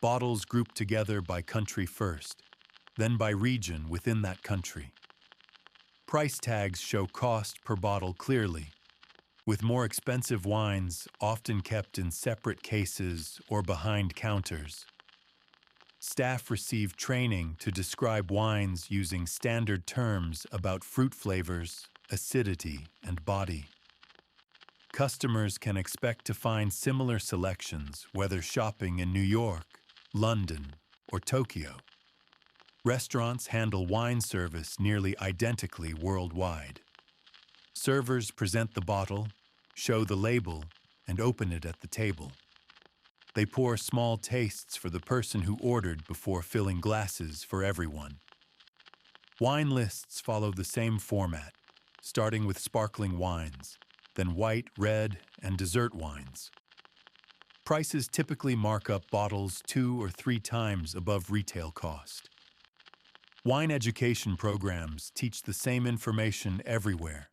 Bottles grouped together by country first, then by region within that country. Price tags show cost per bottle clearly, with more expensive wines often kept in separate cases or behind counters. Staff receive training to describe wines using standard terms about fruit flavors, acidity, and body. Customers can expect to find similar selections whether shopping in New York, London, or Tokyo. Restaurants handle wine service nearly identically worldwide. Servers present the bottle, show the label, and open it at the table. They pour small tastes for the person who ordered before filling glasses for everyone. Wine lists follow the same format, starting with sparkling wines, then white, red, and dessert wines. Prices typically mark up bottles 2 or 3 times above retail cost. Wine education programs teach the same information everywhere.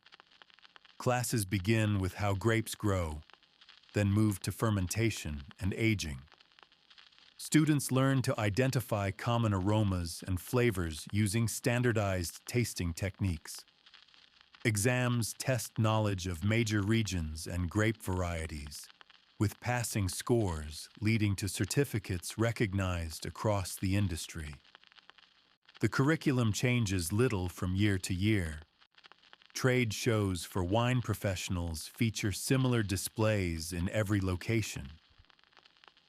Classes begin with how grapes grow, then move to fermentation and aging. Students learn to identify common aromas and flavors using standardized tasting techniques. Exams test knowledge of major regions and grape varieties, with passing scores leading to certificates recognized across the industry. The curriculum changes little from year to year. Trade shows for wine professionals feature similar displays in every location.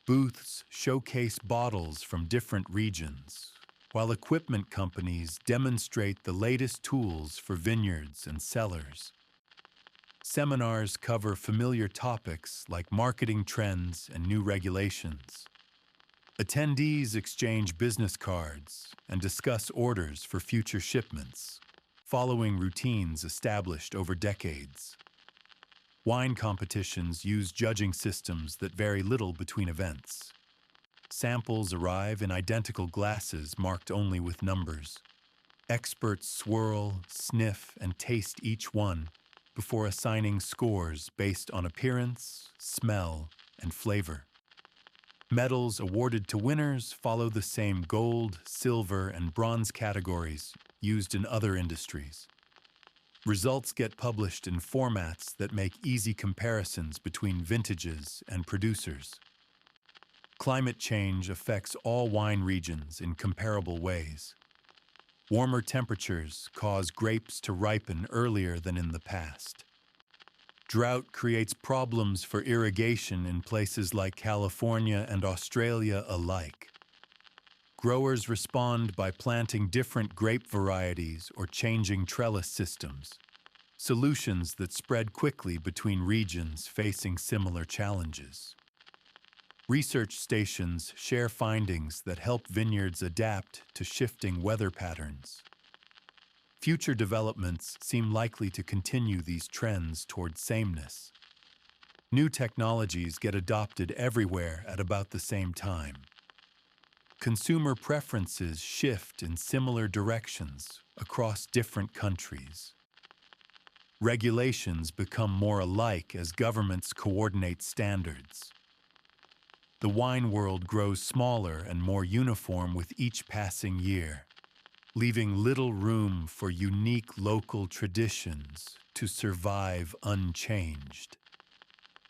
Booths showcase bottles from different regions, while equipment companies demonstrate the latest tools for vineyards and cellars. Seminars cover familiar topics like marketing trends and new regulations. Attendees exchange business cards and discuss orders for future shipments, following routines established over decades. Wine competitions use judging systems that vary little between events. Samples arrive in identical glasses marked only with numbers. Experts swirl, sniff, and taste each one before assigning scores based on appearance, smell, and flavor. Medals awarded to winners follow the same gold, silver, and bronze categories used in other industries. Results get published in formats that make easy comparisons between vintages and producers. Climate change affects all wine regions in comparable ways. Warmer temperatures cause grapes to ripen earlier than in the past. Drought creates problems for irrigation in places like California and Australia alike. Growers respond by planting different grape varieties or changing trellis systems, solutions that spread quickly between regions facing similar challenges. Research stations share findings that help vineyards adapt to shifting weather patterns. Future developments seem likely to continue these trends toward sameness. New technologies get adopted everywhere at about the same time. Consumer preferences shift in similar directions across different countries. Regulations become more alike as governments coordinate standards. The wine world grows smaller and more uniform with each passing year, leaving little room for unique local traditions to survive unchanged.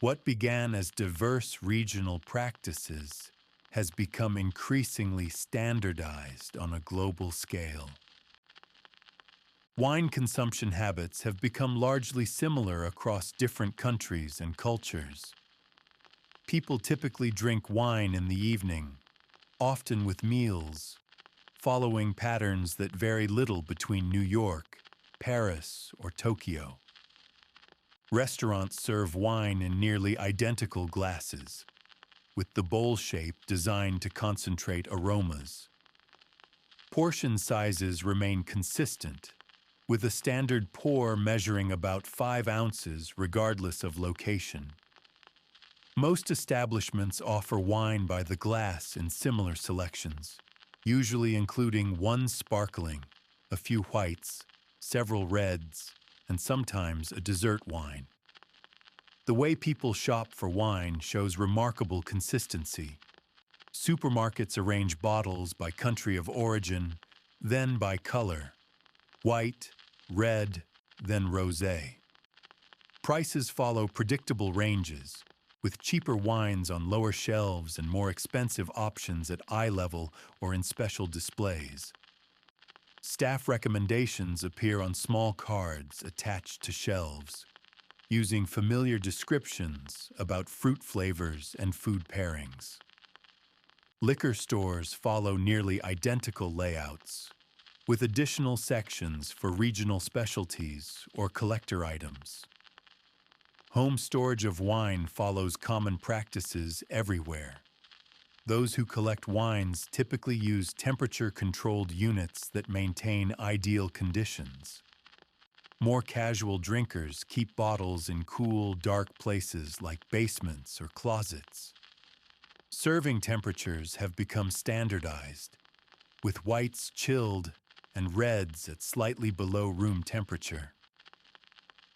What began as diverse regional practices has become increasingly standardized on a global scale. Wine consumption habits have become largely similar across different countries and cultures. People typically drink wine in the evening, often with meals, following patterns that vary little between New York, Paris, or Tokyo. Restaurants serve wine in nearly identical glasses, with the bowl shape designed to concentrate aromas. Portion sizes remain consistent, with a standard pour measuring about 5 ounces regardless of location. Most establishments offer wine by the glass in similar selections, usually including one sparkling, a few whites, several reds, and sometimes a dessert wine. The way people shop for wine shows remarkable consistency. Supermarkets arrange bottles by country of origin, then by color: white, red, then rosé. Prices follow predictable ranges, with cheaper wines on lower shelves and more expensive options at eye level or in special displays. Staff recommendations appear on small cards attached to shelves, using familiar descriptions about fruit flavors and food pairings. Liquor stores follow nearly identical layouts, with additional sections for regional specialties or collector items. Home storage of wine follows common practices everywhere. Those who collect wines typically use temperature-controlled units that maintain ideal conditions. More casual drinkers keep bottles in cool, dark places like basements or closets. Serving temperatures have become standardized, with whites chilled and reds at slightly below room temperature.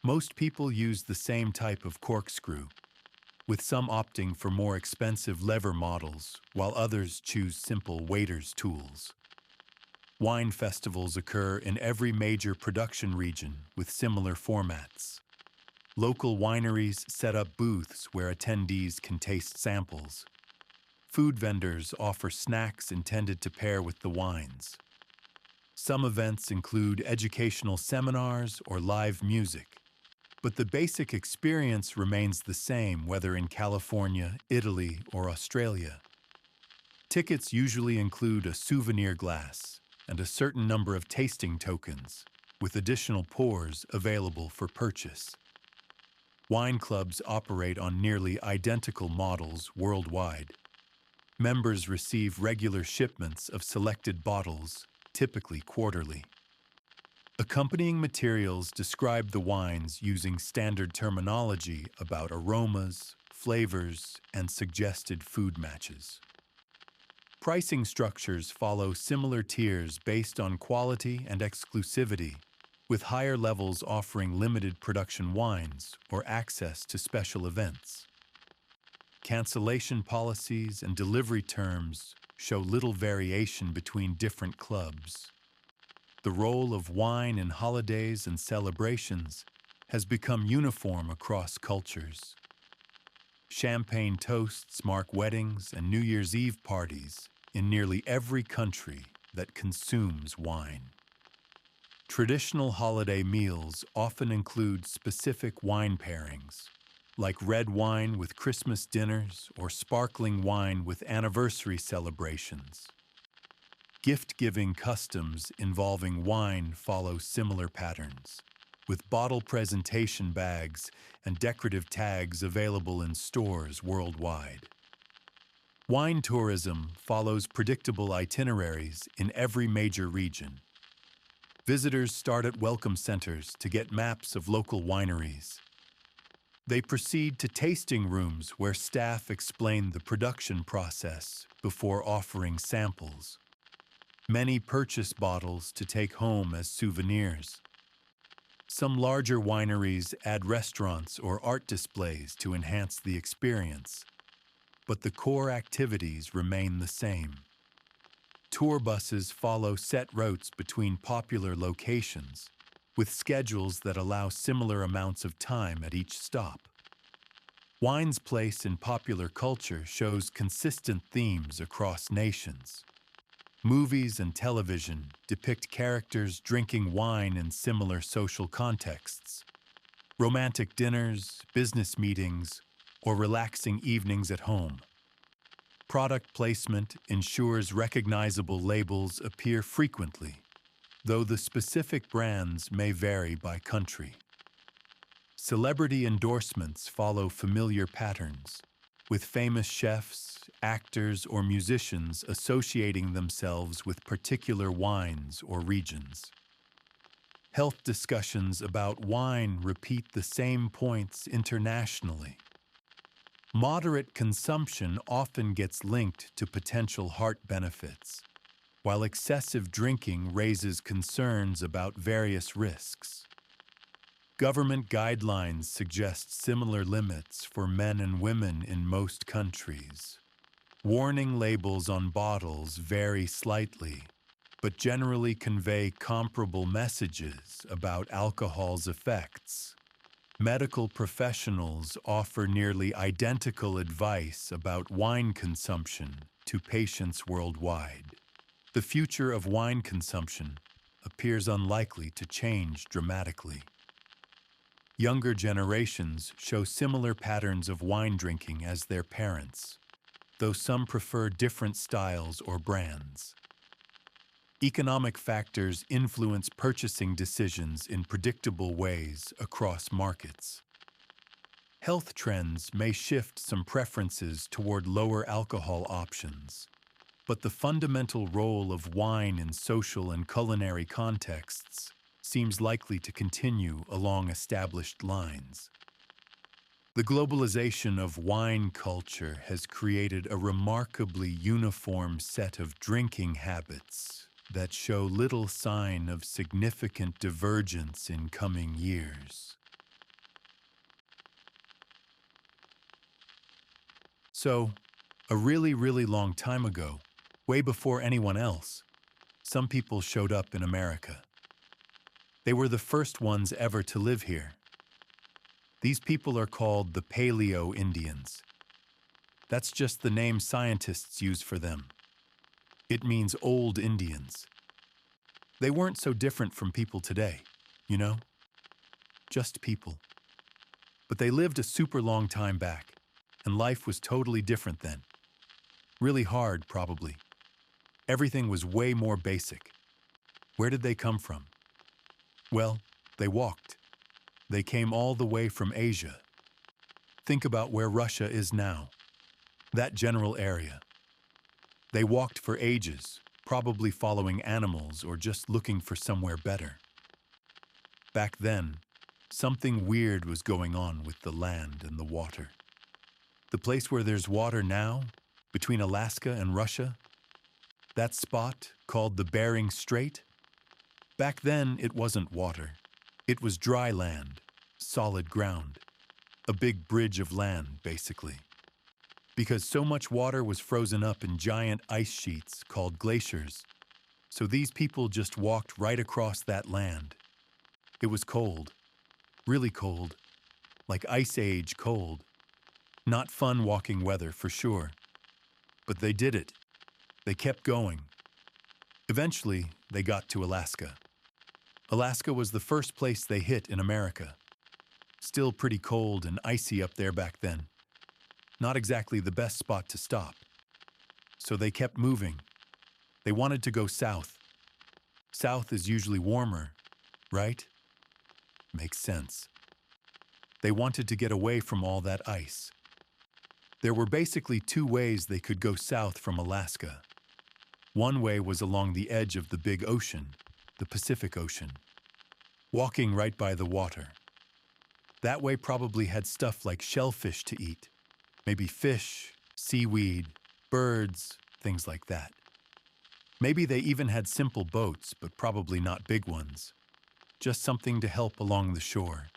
Most people use the same type of corkscrew, with some opting for more expensive lever models, while others choose simple waiter's tools. Wine festivals occur in every major production region with similar formats. Local wineries set up booths where attendees can taste samples. Food vendors offer snacks intended to pair with the wines. Some events include educational seminars or live music, but the basic experience remains the same whether in California, Italy, or Australia. Tickets usually include a souvenir glass and a certain number of tasting tokens, with additional pours available for purchase. Wine clubs operate on nearly identical models worldwide. Members receive regular shipments of selected bottles, typically quarterly. Accompanying materials describe the wines using standard terminology about aromas, flavors, and suggested food matches. Pricing structures follow similar tiers based on quality and exclusivity, with higher levels offering limited production wines or access to special events. Cancellation policies and delivery terms show little variation between different clubs. The role of wine in holidays and celebrations has become uniform across cultures. Champagne toasts mark weddings and New Year's Eve parties in nearly every country that consumes wine. Traditional holiday meals often include specific wine pairings, like red wine with Christmas dinners or sparkling wine with anniversary celebrations. Gift-giving customs involving wine follow similar patterns, with bottle presentation bags and decorative tags available in stores worldwide. Wine tourism follows predictable itineraries in every major region. Visitors start at welcome centers to get maps of local wineries. They proceed to tasting rooms where staff explain the production process before offering samples. Many purchase bottles to take home as souvenirs. Some larger wineries add restaurants or art displays to enhance the experience, but the core activities remain the same. Tour buses follow set routes between popular locations, with schedules that allow similar amounts of time at each stop. Wine's place in popular culture shows consistent themes across nations. Movies and television depict characters drinking wine in similar social contexts. Romantic dinners, business meetings, or relaxing evenings at home. Product placement ensures recognizable labels appear frequently, though the specific brands may vary by country. Celebrity endorsements follow familiar patterns, with famous chefs, actors, or musicians associating themselves with particular wines or regions. Health discussions about wine repeat the same points internationally. Moderate consumption often gets linked to potential heart benefits, while excessive drinking raises concerns about various risks. Government guidelines suggest similar limits for men and women in most countries. Warning labels on bottles vary slightly, but generally convey comparable messages about alcohol's effects. Medical professionals offer nearly identical advice about wine consumption to patients worldwide. The future of wine consumption appears unlikely to change dramatically. Younger generations show similar patterns of wine drinking as their parents, though some prefer different styles or brands. Economic factors influence purchasing decisions in predictable ways across markets. Health trends may shift some preferences toward lower alcohol options, but the fundamental role of wine in social and culinary contexts seems likely to continue along established lines. The globalization of wine culture has created a remarkably uniform set of drinking habits that show little sign of significant divergence in coming years. So, a really long time ago, way before anyone else, some people showed up in America. They were the first ones ever to live here. These people are called the Paleo-Indians. That's just the name scientists use for them. It means old Indians. They weren't so different from people today, you know? Just people. But they lived a super long time back, and life was totally different then. Really hard, probably. Everything was way more basic. Where did they come from? Well, they walked. They came all the way from Asia. Think about where Russia is now. That general area. They walked for ages, probably following animals or just looking for somewhere better. Back then, something weird was going on with the land and the water. The place where there's water now, between Alaska and Russia, that spot called the Bering Strait, back then it wasn't water. It was dry land, solid ground, a big bridge of land, basically. Because so much water was frozen up in giant ice sheets called glaciers, So these people just walked right across that land. It was cold, really cold, like Ice Age cold. Not fun walking weather, for sure. But they did it. They kept going. Eventually, they got to Alaska. Alaska was the first place they hit in America. Still pretty cold and icy up there back then. Not exactly the best spot to stop. So they kept moving. They wanted to go south. South is usually warmer, right? Makes sense. They wanted to get away from all that ice. There were basically two ways they could go south from Alaska. One way was along the edge of the big ocean, the Pacific Ocean, walking right by the water. That way probably had stuff like shellfish to eat, maybe fish, seaweed, birds, things like that. Maybe they even had simple boats, but probably not big ones. Just something to help along the shore.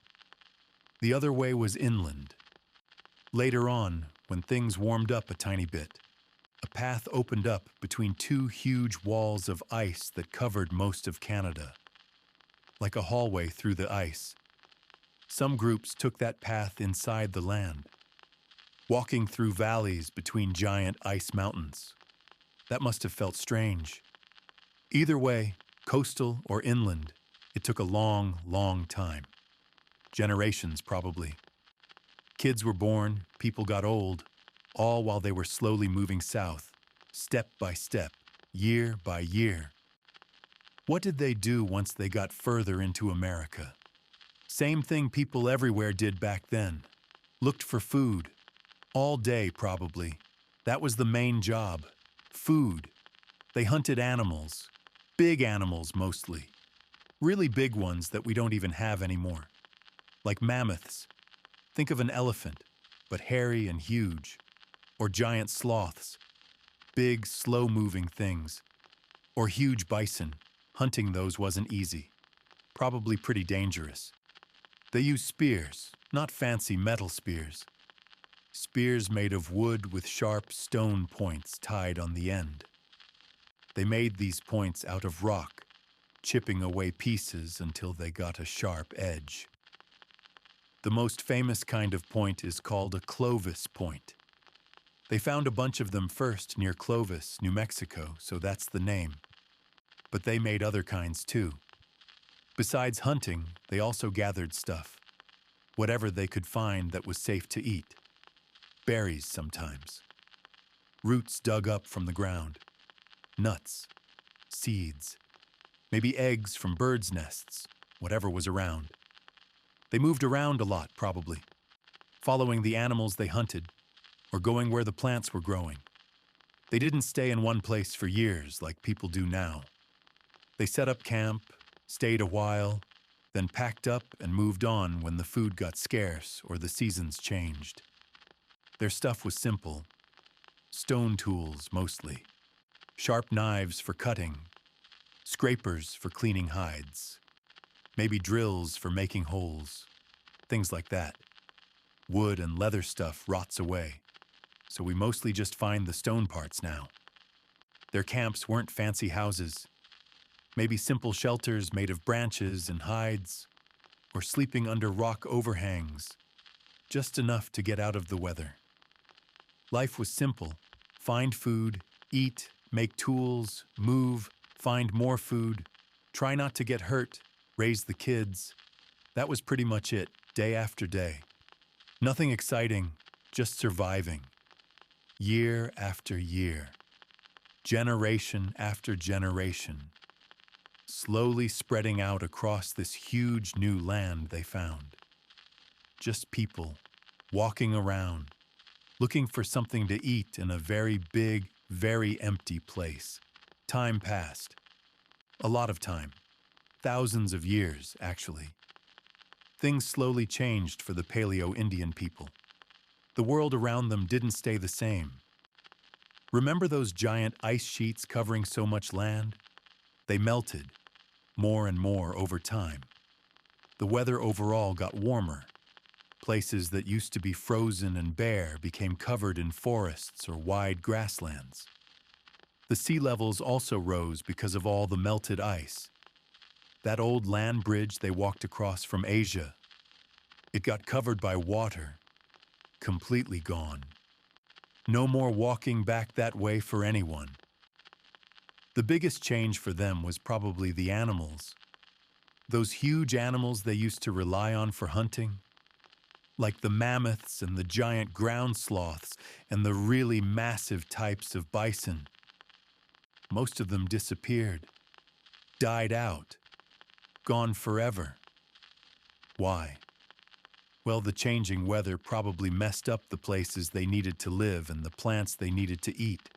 The other way was inland. Later on, when things warmed up a tiny bit, a path opened up between two huge walls of ice that covered most of Canada. Like a hallway through the ice. Some groups took that path inside the land, walking through valleys between giant ice mountains. That must have felt strange. Either way, coastal or inland, it took a long, long time. Generations, probably. Kids were born, people got old, all while they were slowly moving south, step by step, year by year. What did they do once they got further into America? Same thing people everywhere did back then. Looked for food. All day, probably. That was the main job. Food. They hunted animals. Big animals, mostly. Really big ones that we don't even have anymore. Like mammoths. Think of an elephant, but hairy and huge. Or giant sloths. Big, slow-moving things. Or huge bison. Hunting those wasn't easy. Probably pretty dangerous. They used spears, not fancy metal spears. Spears made of wood with sharp stone points tied on the end. They made these points out of rock, chipping away pieces until they got a sharp edge. The most famous kind of point is called a Clovis point. They found a bunch of them first near Clovis, New Mexico, so that's the name. But they made other kinds too. Besides hunting, they also gathered stuff. Whatever they could find that was safe to eat. Berries sometimes. Roots dug up from the ground. Nuts. Seeds. Maybe eggs from birds' nests. Whatever was around. They moved around a lot, probably. Following the animals they hunted, or going where the plants were growing. They didn't stay in one place for years like people do now. They set up camp, stayed a while, then packed up and moved on when the food got scarce or the seasons changed. Their stuff was simple. Stone tools, mostly. Sharp knives for cutting. Scrapers for cleaning hides. Maybe drills for making holes. Things like that. Wood and leather stuff rots away, so we mostly just find the stone parts now. Their camps weren't fancy houses. Maybe simple shelters made of branches and hides, or sleeping under rock overhangs, just enough to get out of the weather. Life was simple. Find food, eat, make tools, move, find more food, try not to get hurt, raise the kids. That was pretty much it, day after day. Nothing exciting, just surviving. Year after year. Generation after generation. Slowly spreading out across this huge new land they found. Just people, walking around, looking for something to eat in a very big, very empty place. Time passed. A lot of time. Thousands of years, actually. Things slowly changed for the Paleo-Indian people. The world around them didn't stay the same. Remember those giant ice sheets covering so much land? They melted, more and more over time. The weather overall got warmer. Places that used to be frozen and bare became covered in forests or wide grasslands. The sea levels also rose because of all the melted ice. That old land bridge they walked across from Asia, it got covered by water, completely gone. No more walking back that way for anyone. The biggest change for them was probably the animals. Those huge animals they used to rely on for hunting, like the mammoths and the giant ground sloths and the really massive types of bison. Most of them disappeared, died out, gone forever. Why? Well, the changing weather probably messed up the places they needed to live and the plants they needed to eat.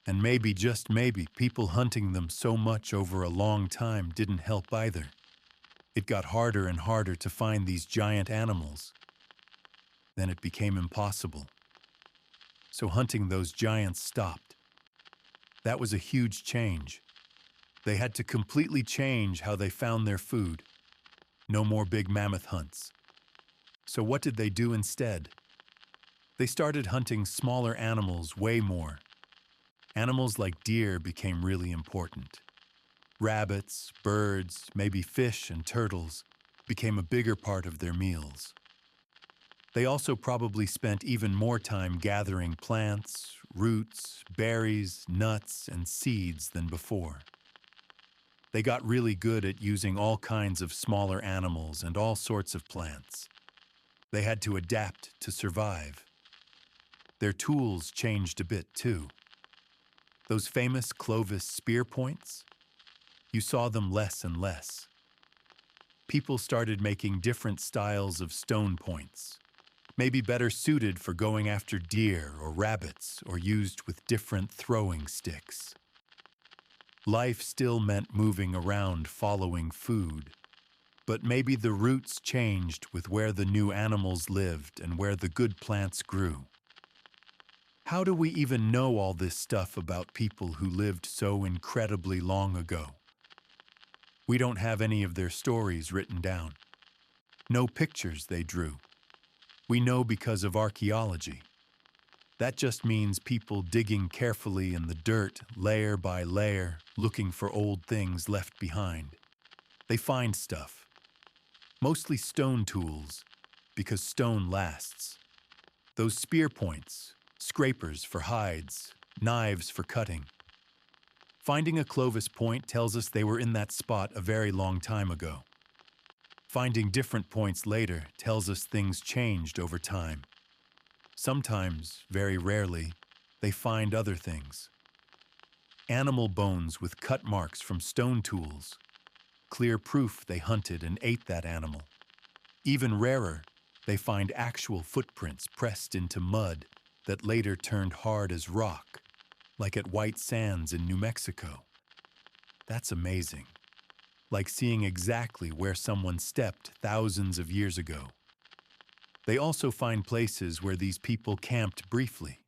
And maybe, just maybe, people hunting them so much over a long time didn't help either. It got harder and harder to find these giant animals. Then it became impossible. So hunting those giants stopped. That was a huge change. They had to completely change how they found their food. No more big mammoth hunts. So what did they do instead? They started hunting smaller animals way more. Animals like deer became really important. Rabbits, birds, maybe fish and turtles became a bigger part of their meals. They also probably spent even more time gathering plants, roots, berries, nuts, and seeds than before. They got really good at using all kinds of smaller animals and all sorts of plants. They had to adapt to survive. Their tools changed a bit too. Those famous Clovis spear points? You saw them less and less. People started making different styles of stone points, maybe better suited for going after deer or rabbits or used with different throwing sticks. Life still meant moving around following food, but maybe the routes changed with where the new animals lived and where the good plants grew. How do we even know all this stuff about people who lived so incredibly long ago? We don't have any of their stories written down. No pictures they drew. We know because of archaeology. That just means people digging carefully in the dirt, layer by layer, looking for old things left behind. They find stuff. Mostly stone tools, because stone lasts. Those spear points, scrapers for hides, knives for cutting. Finding a Clovis point tells us they were in that spot a very long time ago. Finding different points later tells us things changed over time. Sometimes, very rarely, they find other things. Animal bones with cut marks from stone tools. Clear proof they hunted and ate that animal. Even rarer, they find actual footprints pressed into mud that later turned hard as rock, like at White Sands in New Mexico. That's amazing. Like seeing exactly where someone stepped thousands of years ago. They also find places where these people camped briefly.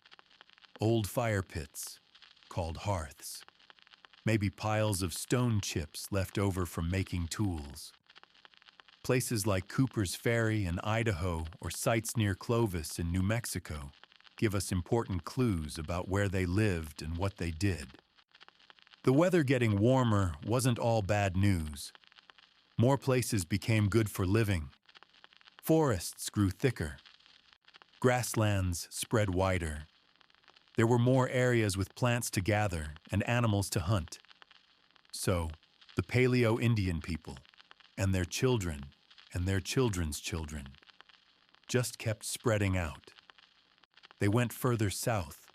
Old fire pits, called hearths. Maybe piles of stone chips left over from making tools. Places like Cooper's Ferry in Idaho or sites near Clovis in New Mexico give us important clues about where they lived and what they did. The weather getting warmer wasn't all bad news. More places became good for living. Forests grew thicker. Grasslands spread wider. There were more areas with plants to gather and animals to hunt. So, the Paleo-Indian people, and their children, and their children's children, just kept spreading out. They went further south,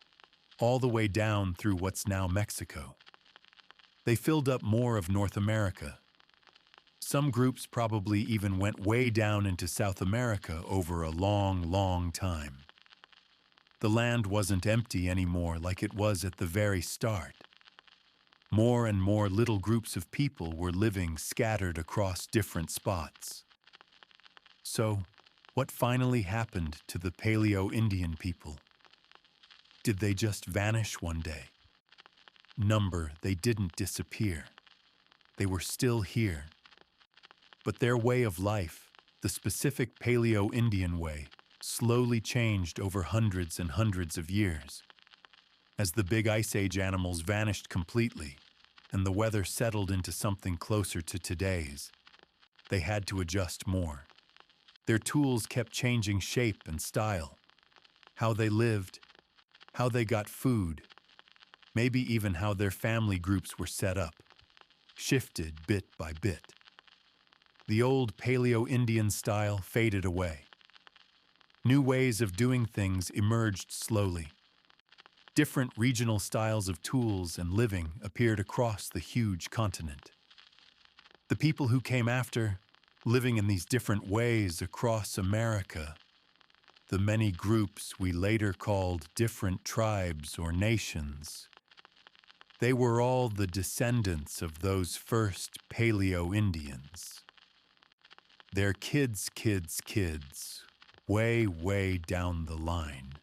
all the way down through what's now Mexico. They filled up more of North America. Some groups probably even went way down into South America over a long, long time. The land wasn't empty anymore like it was at the very start. More and more little groups of people were living scattered across different spots. So, what finally happened to the Paleo-Indian people? Did they just vanish one day? They didn't disappear. They were still here. But their way of life, the specific Paleo-Indian way, slowly changed over hundreds and hundreds of years. As the big Ice Age animals vanished completely and the weather settled into something closer to today's, they had to adjust more. Their tools kept changing shape and style, how they lived, how they got food, maybe even how their family groups were set up, shifted bit by bit. The old Paleo-Indian style faded away. New ways of doing things emerged slowly. Different regional styles of tools and living appeared across the huge continent. The people who came after, living in these different ways across America, the many groups we later called different tribes or nations, they were all the descendants of those first Paleo-Indians. Their kids' way, way down the line.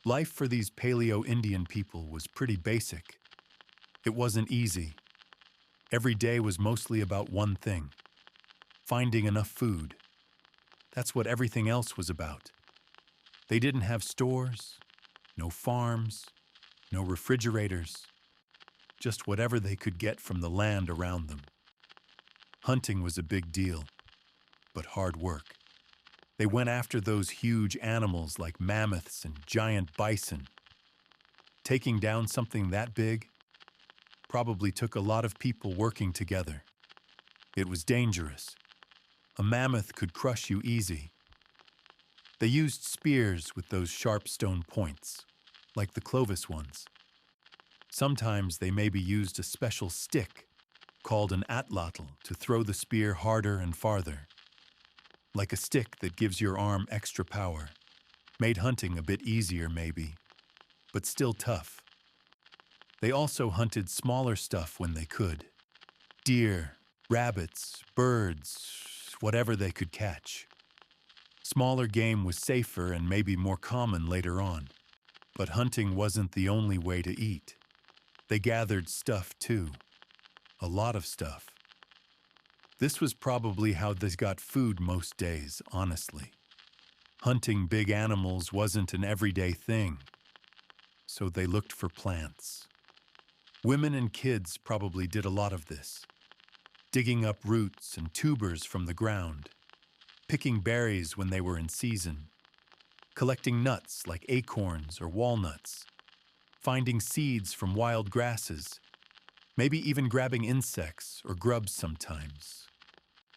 Life for these Paleo-Indian people was pretty basic. It wasn't easy. Every day was mostly about one thing: finding enough food. That's what everything else was about. They didn't have stores, no farms, no refrigerators, just whatever they could get from the land around them. Hunting was a big deal, but hard work. They went after those huge animals like mammoths and giant bison. Taking down something that big probably took a lot of people working together. It was dangerous. A mammoth could crush you easy. They used spears with those sharp stone points, like the Clovis ones. Sometimes they maybe used a special stick called an atlatl to throw the spear harder and farther. Like a stick that gives your arm extra power. Made hunting a bit easier maybe, but still tough. They also hunted smaller stuff when they could. Deer, rabbits, birds, whatever they could catch. Smaller game was safer and maybe more common later on. But hunting wasn't the only way to eat. They gathered stuff too. A lot of stuff. This was probably how they got food most days, honestly. Hunting big animals wasn't an everyday thing, so they looked for plants. Women and kids probably did a lot of this, digging up roots and tubers from the ground, picking berries when they were in season, collecting nuts like acorns or walnuts, finding seeds from wild grasses, maybe even grabbing insects or grubs sometimes.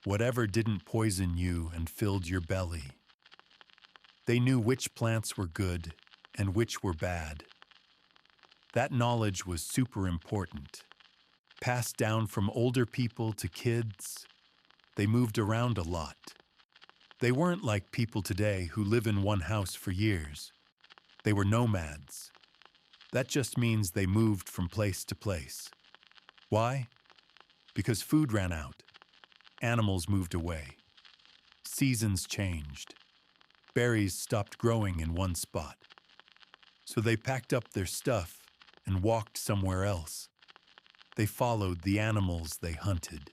Whatever didn't poison you and filled your belly. They knew which plants were good and which were bad. That knowledge was super important. Passed down from older people to kids. They moved around a lot. They weren't like people today who live in one house for years. They were nomads. That just means they moved from place to place. Why? Because food ran out. Animals moved away. Seasons changed. Berries stopped growing in one spot. So they packed up their stuff and walked somewhere else. They followed the animals they hunted.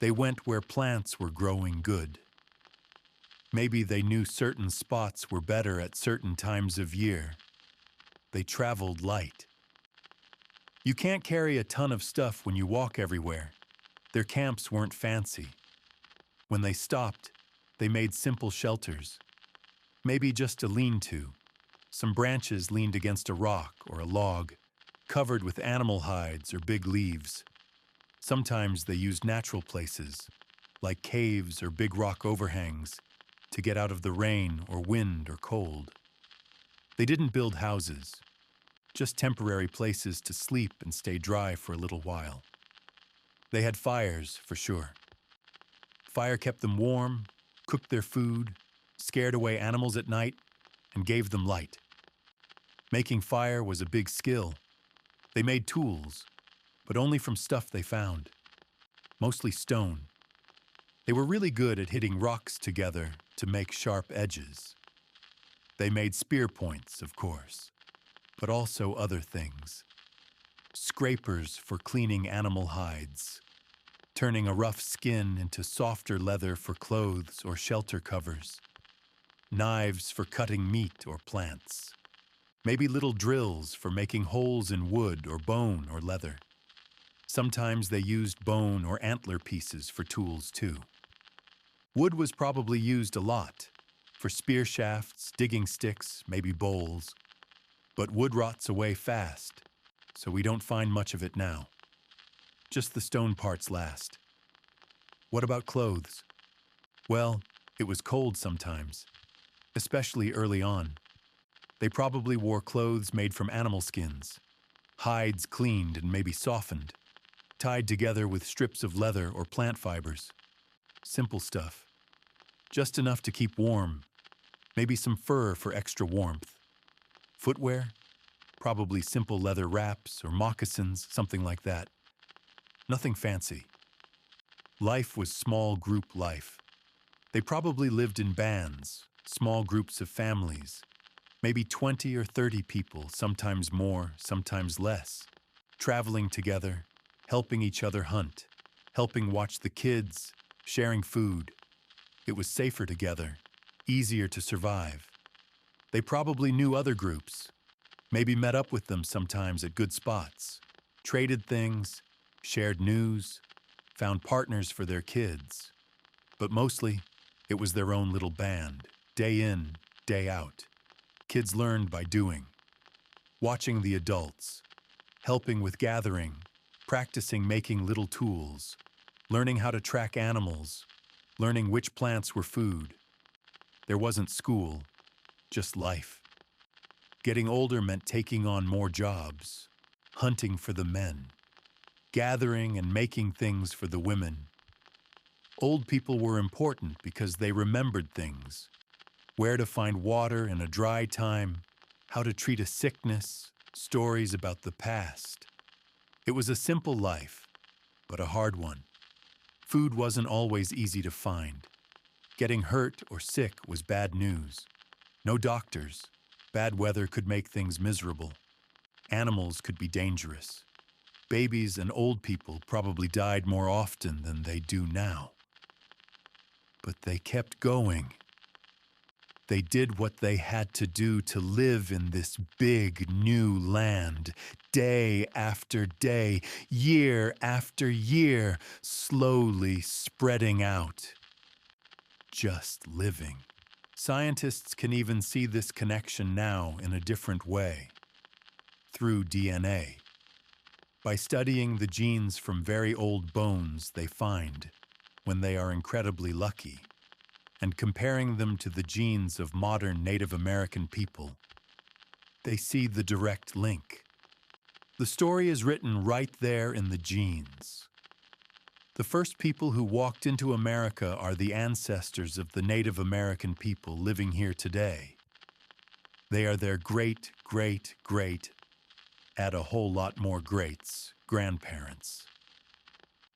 They went where plants were growing good. Maybe they knew certain spots were better at certain times of year. They traveled light. You can't carry a ton of stuff when you walk everywhere. Their camps weren't fancy. When they stopped, they made simple shelters. Maybe just a lean-to. Some branches leaned against a rock or a log, covered with animal hides or big leaves. Sometimes they used natural places, like caves or big rock overhangs, to get out of the rain or wind or cold. They didn't build houses, just temporary places to sleep and stay dry for a little while. They had fires, for sure. Fire kept them warm, cooked their food, scared away animals at night, and gave them light. Making fire was a big skill. They made tools, but only from stuff they found. Mostly stone. They were really good at hitting rocks together to make sharp edges. They made spear points, of course, but also other things. Scrapers for cleaning animal hides, turning a rough skin into softer leather for clothes or shelter covers, knives for cutting meat or plants, Maybe little drills for making holes in wood or bone or leather. Sometimes they used bone or antler pieces for tools too. Wood was probably used a lot, for spear shafts, digging sticks, maybe bowls. But wood rots away fast, so we don't find much of it now. Just the stone parts last. What about clothes? Well, it was cold sometimes, especially early on. They probably wore clothes made from animal skins, hides cleaned and maybe softened, tied together with strips of leather or plant fibers. Simple stuff. Just enough to keep warm, maybe some fur for extra warmth. Footwear? Probably simple leather wraps or moccasins, something like that. Nothing fancy. Life was small group life. They probably lived in bands, small groups of families, maybe 20 or 30 people, sometimes more, sometimes less, traveling together, helping each other hunt, helping watch the kids, sharing food. It was safer together, easier to survive. They probably knew other groups, maybe met up with them sometimes at good spots, traded things, shared news, found partners for their kids. But mostly, it was their own little band, day in, day out. Kids learned by doing, watching the adults, helping with gathering, practicing making little tools, learning how to track animals, learning which plants were food. There wasn't school, just life. Getting older meant taking on more jobs, hunting for the men, gathering and making things for the women. Old people were important because they remembered things, where to find water in a dry time, how to treat a sickness, stories about the past. It was a simple life, but a hard one. Food wasn't always easy to find. Getting hurt or sick was bad news. No doctors. Bad weather could make things miserable. Animals could be dangerous. Babies and old people probably died more often than they do now. But they kept going. They did what they had to do to live in this big new land, day after day, year after year, slowly spreading out. Just living. Scientists can even see this connection now in a different way, through DNA. By studying the genes from very old bones they find, when they are incredibly lucky, and comparing them to the genes of modern Native American people, they see the direct link. The story is written right there in the genes. The first people who walked into America are the ancestors of the Native American people living here today. They are their great, great, great, add a whole lot more greats, grandparents.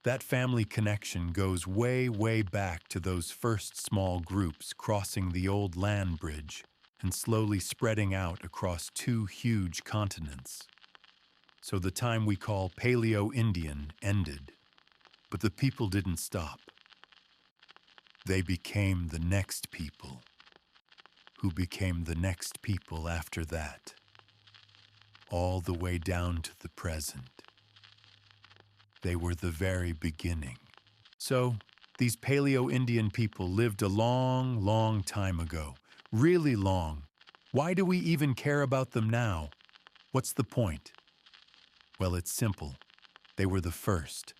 That family connection goes way, way back to those first small groups crossing the old land bridge and slowly spreading out across 2 huge continents. So the time we call Paleo-Indian ended, but the people didn't stop. They became the next people, who became the next people after that, all the way down to the present. They were the very beginning. So, these Paleo-Indian people lived a long, long time ago. Really long. Why do we even care about them now? What's the point? Well, it's simple. They were the first.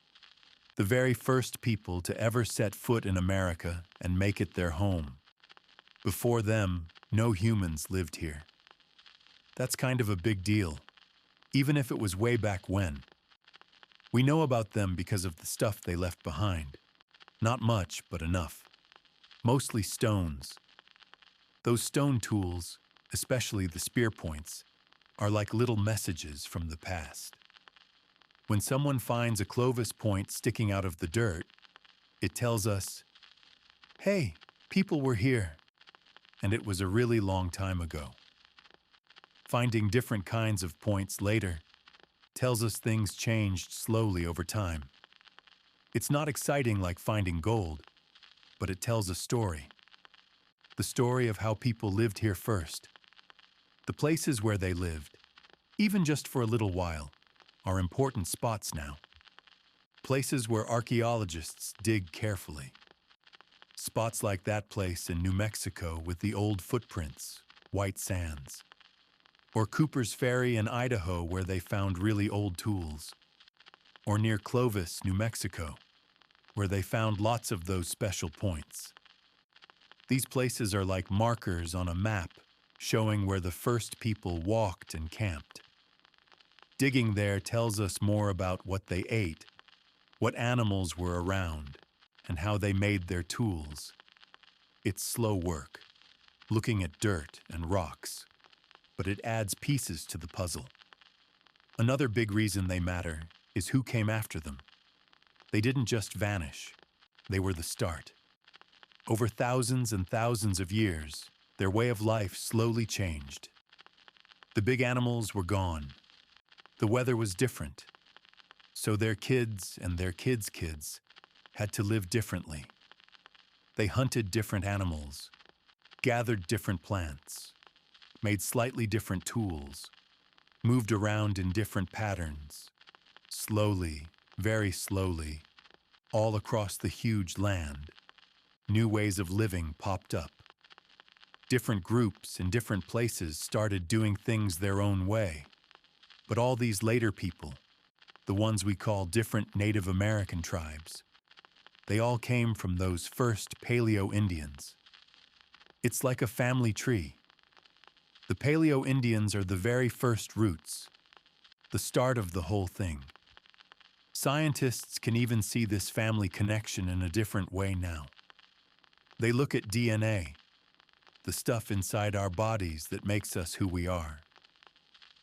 The very first people to ever set foot in America and make it their home. Before them, no humans lived here. That's kind of a big deal, even if it was way back when. We know about them because of the stuff they left behind. Not much, but enough. Mostly stones. Those stone tools, especially the spear points, are like little messages from the past. When someone finds a Clovis point sticking out of the dirt, it tells us, hey, people were here, and it was a really long time ago. Finding different kinds of points later tells us things changed slowly over time. It's not exciting like finding gold, but it tells a story. The story of how people lived here first. The places where they lived, even just for a little while, are important spots now. Places where archaeologists dig carefully. Spots like that place in New Mexico with the old footprints, white sands. Or Cooper's Ferry in Idaho where they found really old tools. Or near Clovis, New Mexico, where they found lots of those special points. These places are like markers on a map showing where the first people walked and camped. Digging there tells us more about what they ate, what animals were around, and how they made their tools. It's slow work, looking at dirt and rocks, but it adds pieces to the puzzle. Another big reason they matter is who came after them. They didn't just vanish, they were the start. Over thousands and thousands of years, their way of life slowly changed. The big animals were gone. The weather was different. So their kids and their kids' kids had to live differently. They hunted different animals, gathered different plants, made slightly different tools, moved around in different patterns, slowly, very slowly, all across the huge land. New ways of living popped up. Different groups in different places started doing things their own way. But all these later people, the ones we call different Native American tribes, they all came from those first Paleo-Indians. It's like a family tree. The Paleo-Indians are the very first roots, the start of the whole thing. Scientists can even see this family connection in a different way now. They look at DNA, the stuff inside our bodies that makes us who we are.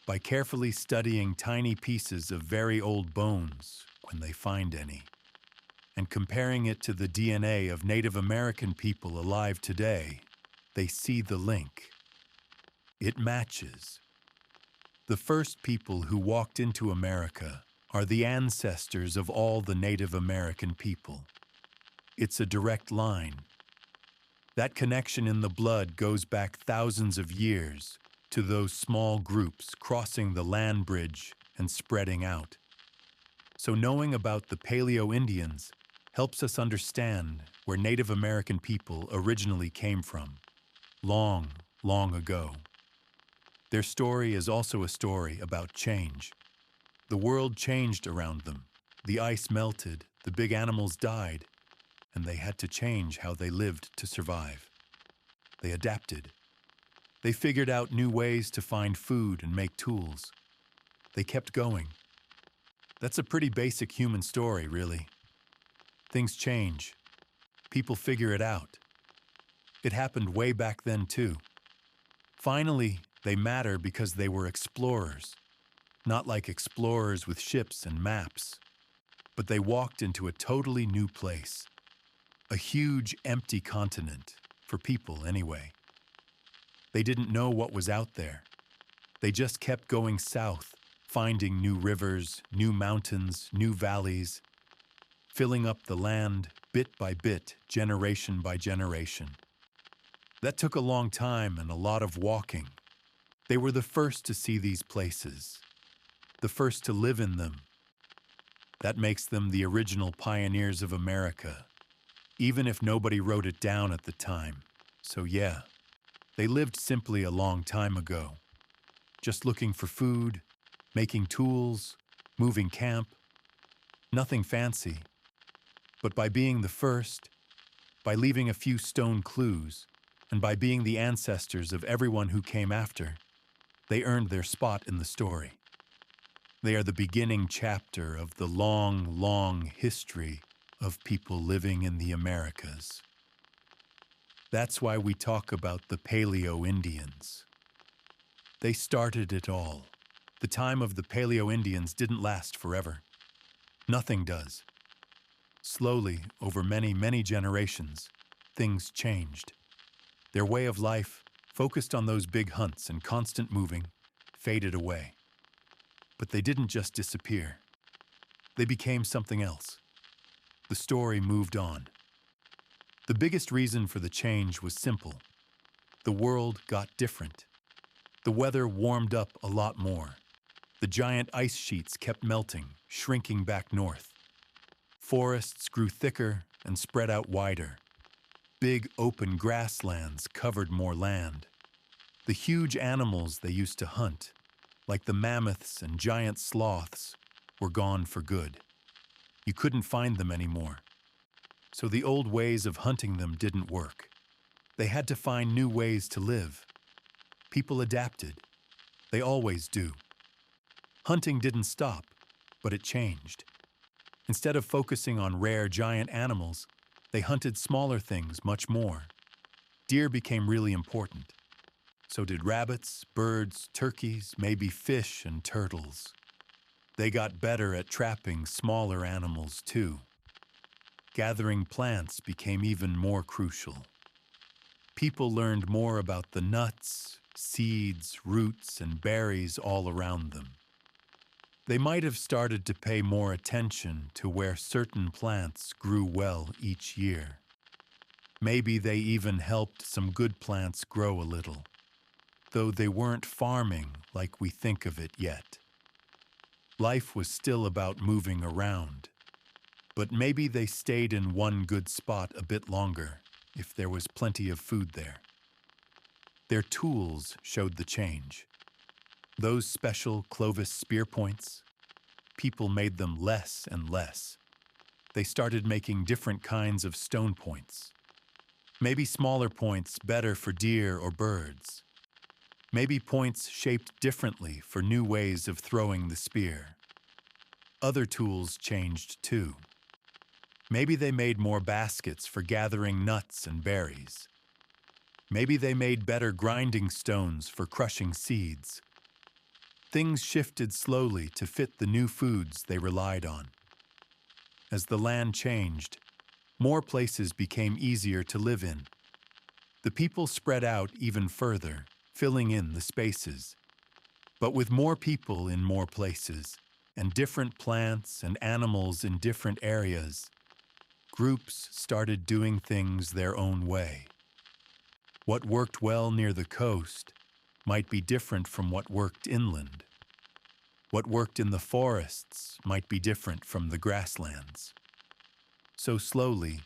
By carefully studying tiny pieces of very old bones, when they find any, and comparing it to the DNA of Native American people alive today, they see the link. It matches. The first people who walked into America are the ancestors of all the Native American people. It's a direct line. That connection in the blood goes back thousands of years to those small groups crossing the land bridge and spreading out. So knowing about the Paleo-Indians helps us understand where Native American people originally came from, long, long ago. Their story is also a story about change. The world changed around them. The ice melted, the big animals died, and they had to change how they lived to survive. They adapted. They figured out new ways to find food and make tools. They kept going. That's a pretty basic human story, really. Things change. People figure it out. It happened way back then, too. Finally, they matter because they were explorers. Not like explorers with ships and maps, but they walked into a totally new place. A huge, empty continent, for people anyway. They didn't know what was out there. They just kept going south, finding new rivers, new mountains, new valleys, filling up the land bit by bit, generation by generation. That took a long time and a lot of walking. They were the first to see these places, the first to live in them. That makes them the original pioneers of America, even if nobody wrote it down at the time. So yeah, they lived simply a long time ago, just looking for food, making tools, moving camp. Nothing fancy. But by being the first, by leaving a few stone clues, and by being the ancestors of everyone who came after, they earned their spot in the story. They are the beginning chapter of the long, long history of people living in the Americas. That's why we talk about the Paleo-Indians. They started it all. The time of the Paleo-Indians didn't last forever. Nothing does. Slowly, over many, many generations, things changed. Their way of life, focused on those big hunts and constant moving, faded away. But they didn't just disappear. They became something else. The story moved on. The biggest reason for the change was simple. The world got different. The weather warmed up a lot more. The giant ice sheets kept melting, shrinking back north. Forests grew thicker and spread out wider. Big open grasslands covered more land. The huge animals they used to hunt, like the mammoths and giant sloths, were gone for good. You couldn't find them anymore. So the old ways of hunting them didn't work. They had to find new ways to live. People adapted. They always do. Hunting didn't stop, but it changed. Instead of focusing on rare giant animals, they hunted smaller things much more. Deer became really important. So did rabbits, birds, turkeys, maybe fish and turtles. They got better at trapping smaller animals too. Gathering plants became even more crucial. People learned more about the nuts, seeds, roots, and berries all around them. They might have started to pay more attention to where certain plants grew well each year. Maybe they even helped some good plants grow a little, though they weren't farming like we think of it yet. Life was still about moving around, but maybe they stayed in one good spot a bit longer if there was plenty of food there. Their tools showed the change. Those special Clovis spear points, people made them less and less. They started making different kinds of stone points. Maybe smaller points better for deer or birds. Maybe points shaped differently for new ways of throwing the spear. Other tools changed too. Maybe they made more baskets for gathering nuts and berries. Maybe they made better grinding stones for crushing seeds. Things shifted slowly to fit the new foods they relied on. As the land changed, more places became easier to live in. The people spread out even further, filling in the spaces. But with more people in more places, and different plants and animals in different areas, groups started doing things their own way. What worked well near the coast might be different from what worked inland. What worked in the forests might be different from the grasslands. So slowly,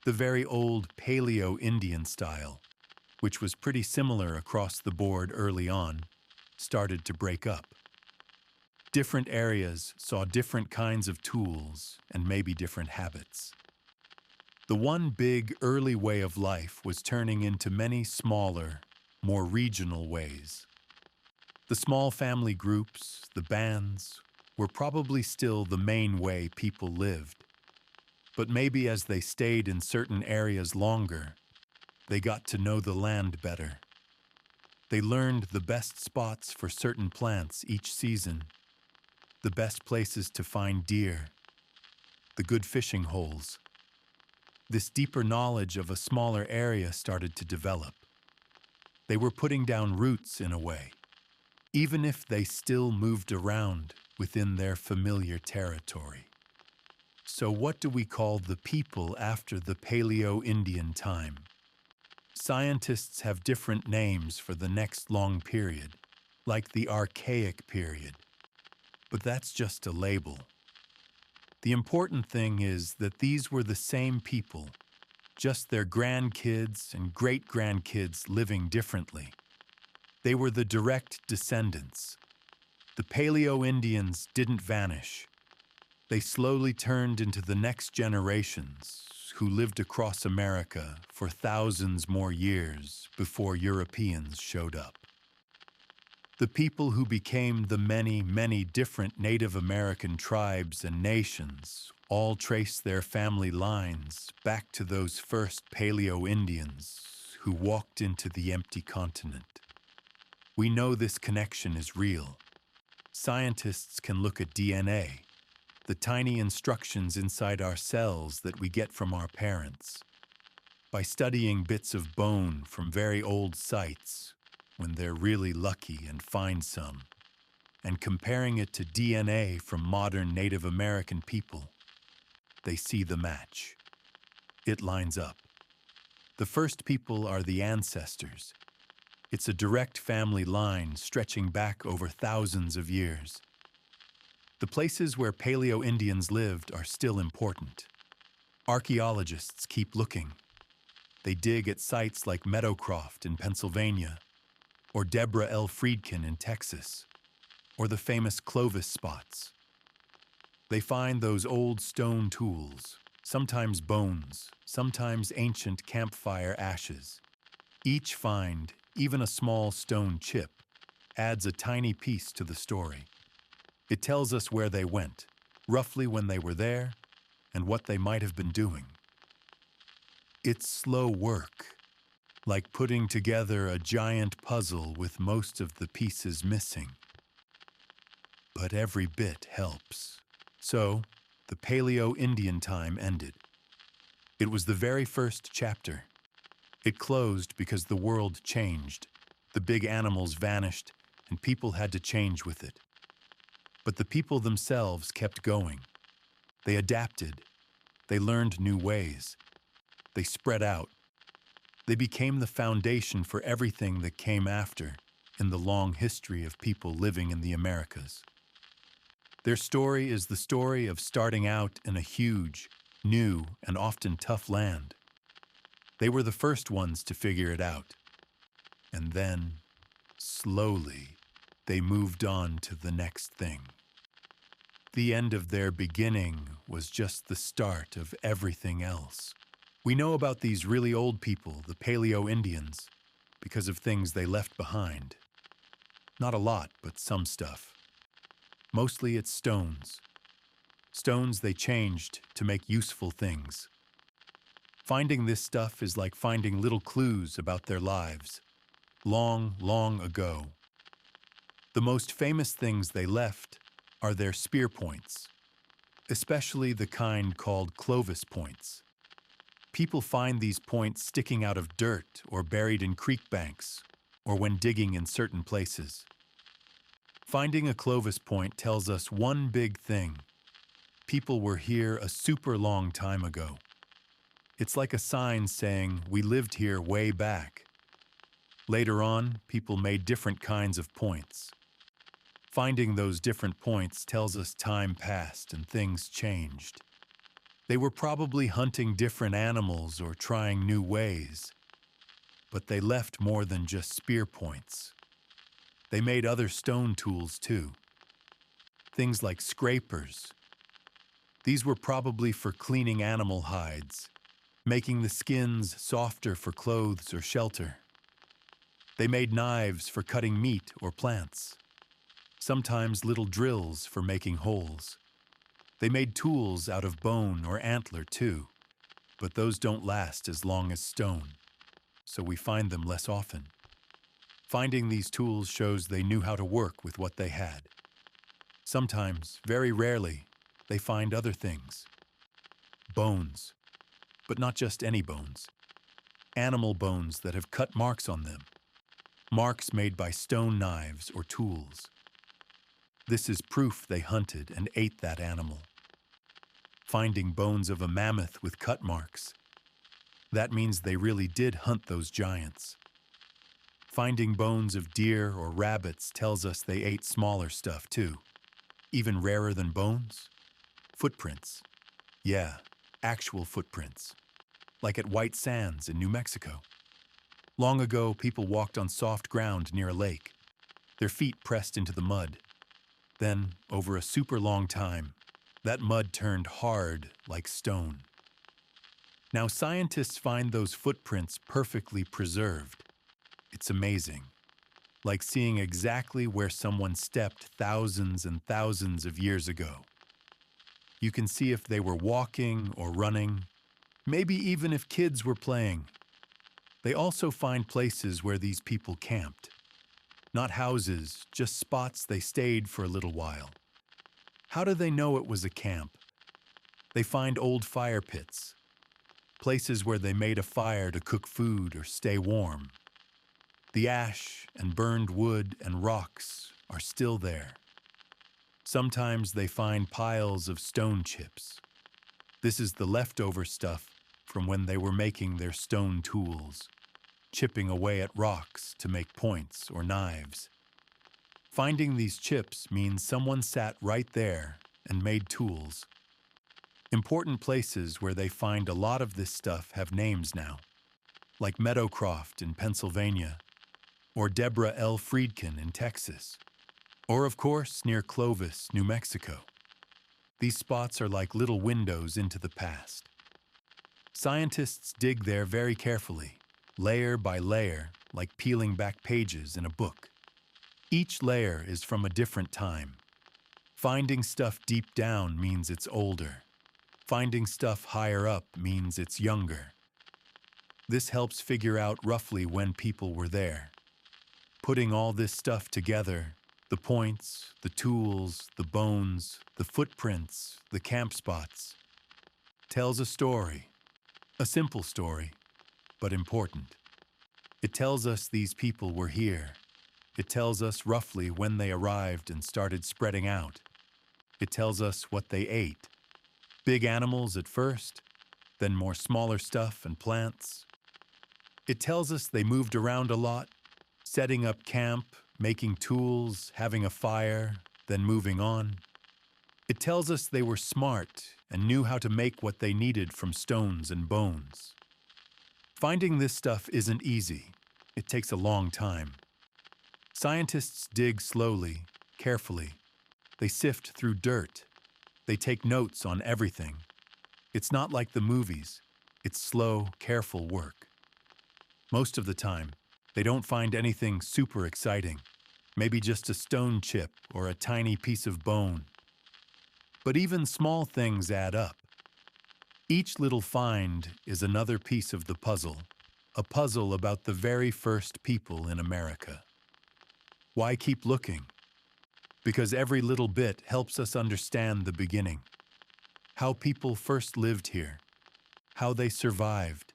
the very old Paleo-Indian style, which was pretty similar across the board early on, started to break up. Different areas saw different kinds of tools and maybe different habits. The one big early way of life was turning into many smaller, more regional ways. The small family groups, the bands, were probably still the main way people lived. But maybe as they stayed in certain areas longer, they got to know the land better. They learned the best spots for certain plants each season, the best places to find deer, the good fishing holes. This deeper knowledge of a smaller area started to develop. They were putting down roots in a way, even if they still moved around within their familiar territory. So what do we call the people after the Paleo-Indian time? Scientists have different names for the next long period, like the Archaic period. But that's just a label. The important thing is that these were the same people, just their grandkids and great-grandkids living differently. They were the direct descendants. The Paleo-Indians didn't vanish. They slowly turned into the next generations who lived across America for thousands more years before Europeans showed up. The people who became the many, many different Native American tribes and nations all trace their family lines back to those first Paleo-Indians who walked into the empty continent. We know this connection is real. Scientists can look at DNA, the tiny instructions inside our cells that we get from our parents. By studying bits of bone from very old sites, when they're really lucky and find some, and comparing it to DNA from modern Native American people, they see the match. It lines up. The first people are the ancestors. It's a direct family line stretching back over thousands of years. The places where Paleo-Indians lived are still important. Archaeologists keep looking. They dig at sites like Meadowcroft in Pennsylvania, or Deborah L. Friedkin in Texas, or the famous Clovis spots. They find those old stone tools, sometimes bones, sometimes ancient campfire ashes. Each find, even a small stone chip, adds a tiny piece to the story. It tells us where they went, roughly when they were there, and what they might have been doing. It's slow work, like putting together a giant puzzle with most of the pieces missing. But every bit helps. So, the Paleo-Indian time ended. It was the very first chapter. It closed because the world changed. The big animals vanished, and people had to change with it. But the people themselves kept going. They adapted. They learned new ways. They spread out. They became the foundation for everything that came after in the long history of people living in the Americas. Their story is the story of starting out in a huge, new, and often tough land. They were the first ones to figure it out. And then, slowly, they moved on to the next thing. The end of their beginning was just the start of everything else. We know about these really old people, the Paleo-Indians, because of things they left behind. Not a lot, but some stuff. Mostly it's stones. Stones they changed to make useful things. Finding this stuff is like finding little clues about their lives, long, long ago. The most famous things they left are their spear points, especially the kind called Clovis points. People find these points sticking out of dirt or buried in creek banks, or when digging in certain places. Finding a Clovis point tells us one big thing. People were here a super long time ago. It's like a sign saying, we lived here way back. Later on, people made different kinds of points. Finding those different points tells us time passed and things changed. They were probably hunting different animals or trying new ways. But they left more than just spear points. They made other stone tools too. Things like scrapers. These were probably for cleaning animal hides, making the skins softer for clothes or shelter. They made knives for cutting meat or plants. Sometimes little drills for making holes. They made tools out of bone or antler too, but those don't last as long as stone, so we find them less often. Finding these tools shows they knew how to work with what they had. Sometimes, very rarely, they find other things. Bones, but not just any bones. Animal bones that have cut marks on them. Marks made by stone knives or tools. This is proof they hunted and ate that animal. Finding bones of a mammoth with cut marks. That means they really did hunt those giants. Finding bones of deer or rabbits tells us they ate smaller stuff too. Even rarer than bones? Footprints. Yeah, actual footprints. Like at White Sands in New Mexico. Long ago, people walked on soft ground near a lake, their feet pressed into the mud. Then, over a super long time, that mud turned hard like stone. Now scientists find those footprints perfectly preserved. It's amazing, like seeing exactly where someone stepped thousands and thousands of years ago. You can see if they were walking or running, maybe even if kids were playing. They also find places where these people camped. Not houses, just spots they stayed for a little while. How do they know it was a camp? They find old fire pits, places where they made a fire to cook food or stay warm. The ash and burned wood and rocks are still there. Sometimes they find piles of stone chips. This is the leftover stuff from when they were making their stone tools. chipping away at rocks to make points or knives. Finding these chips means someone sat right there and made tools. Important places where they find a lot of this stuff have names now, like Meadowcroft in Pennsylvania, or Deborah L. Friedkin in Texas, or of course near Clovis, New Mexico. These spots are like little windows into the past. Scientists dig there very carefully, layer by layer, like peeling back pages in a book. Each layer is from a different time. Finding stuff deep down means it's older. Finding stuff higher up means it's younger. This helps figure out roughly when people were there. Putting all this stuff together, the points, the tools, the bones, the footprints, the camp spots, tells a story. A simple story, but important. It tells us these people were here. It tells us roughly when they arrived and started spreading out. It tells us what they ate. Big animals at first, then more smaller stuff and plants. It tells us they moved around a lot, setting up camp, making tools, having a fire, then moving on. It tells us they were smart and knew how to make what they needed from stones and bones. Finding this stuff isn't easy. It takes a long time. Scientists dig slowly, carefully. They sift through dirt. They take notes on everything. It's not like the movies. It's slow, careful work. Most of the time, they don't find anything super exciting. Maybe just a stone chip or a tiny piece of bone. But even small things add up. Each little find is another piece of the puzzle, a puzzle about the very first people in America. Why keep looking? Because every little bit helps us understand the beginning. How people first lived here, how they survived,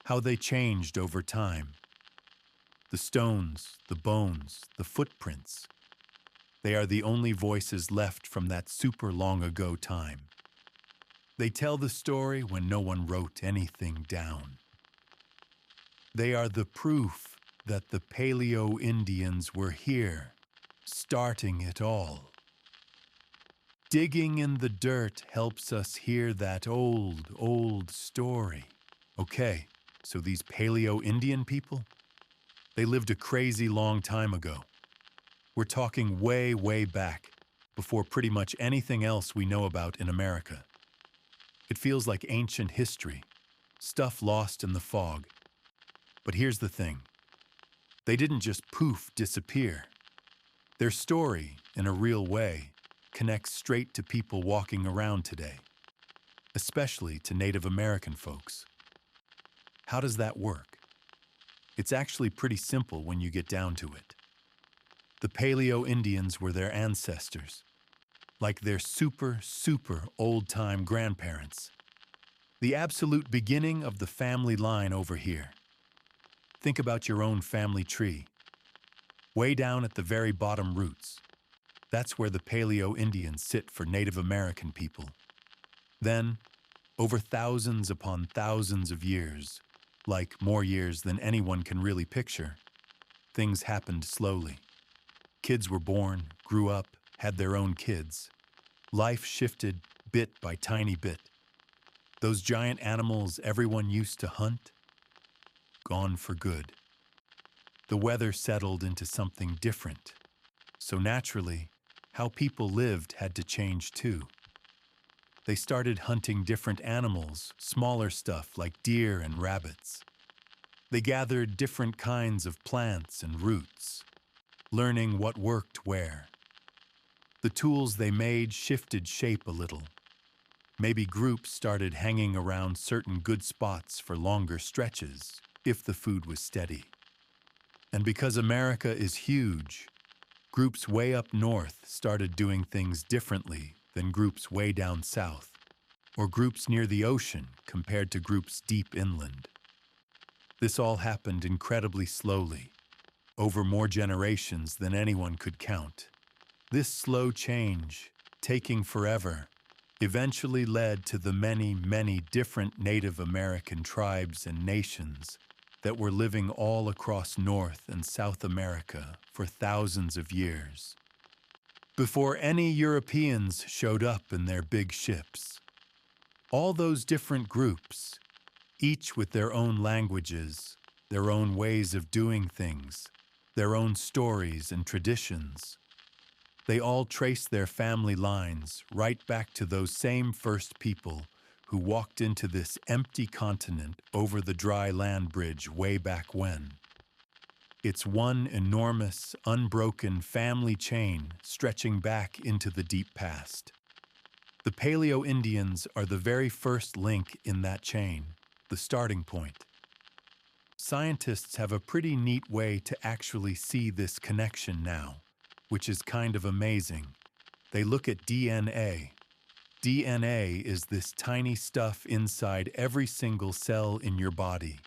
how they changed over time. The stones, the bones, the footprints. They are the only voices left from that super long ago time. They tell the story when no one wrote anything down. They are the proof that the Paleo-Indians were here, starting it all. Digging in the dirt helps us hear that old story. Okay, so these Paleo-Indian people, they lived a crazy long time ago. We're talking way, way back, before pretty much anything else we know about in America. It feels like ancient history, stuff lost in the fog. But here's the thing. They didn't just poof disappear. Their story, in a real way, connects straight to people walking around today, especially to Native American folks. How does that work? It's actually pretty simple when you get down to it. The Paleo-Indians were their ancestors, like their super old-time grandparents. The absolute beginning of the family line over here. Think about your own family tree. Way down at the very bottom roots. That's where the Paleo-Indians sit for Native American people. Then, over thousands upon thousands of years, like more years than anyone can really picture, things happened slowly. Kids were born, grew up, had their own kids. Life shifted bit by tiny bit. Those giant animals everyone used to hunt, gone for good. The weather settled into something different. So naturally, how people lived had to change too. They started hunting different animals, smaller stuff like deer and rabbits. They gathered different kinds of plants and roots, learning what worked where. The tools they made shifted shape a little. Maybe groups started hanging around certain good spots for longer stretches, if the food was steady. And because America is huge, groups way up north started doing things differently than groups way down south, or groups near the ocean compared to groups deep inland. This all happened incredibly slowly, over more generations than anyone could count. This slow change, taking forever, eventually led to the many different Native American tribes and nations that were living all across North and South America for thousands of years, before any Europeans showed up in their big ships. All those different groups, each with their own languages, their own ways of doing things, their own stories and traditions. They all trace their family lines right back to those same first people who walked into this empty continent over the dry land bridge way back when. It's one enormous, unbroken family chain stretching back into the deep past. The Paleo-Indians are the very first link in that chain, the starting point. Scientists have a pretty neat way to actually see this connection now, which is kind of amazing. They look at DNA. DNA is this tiny stuff inside every single cell in your body.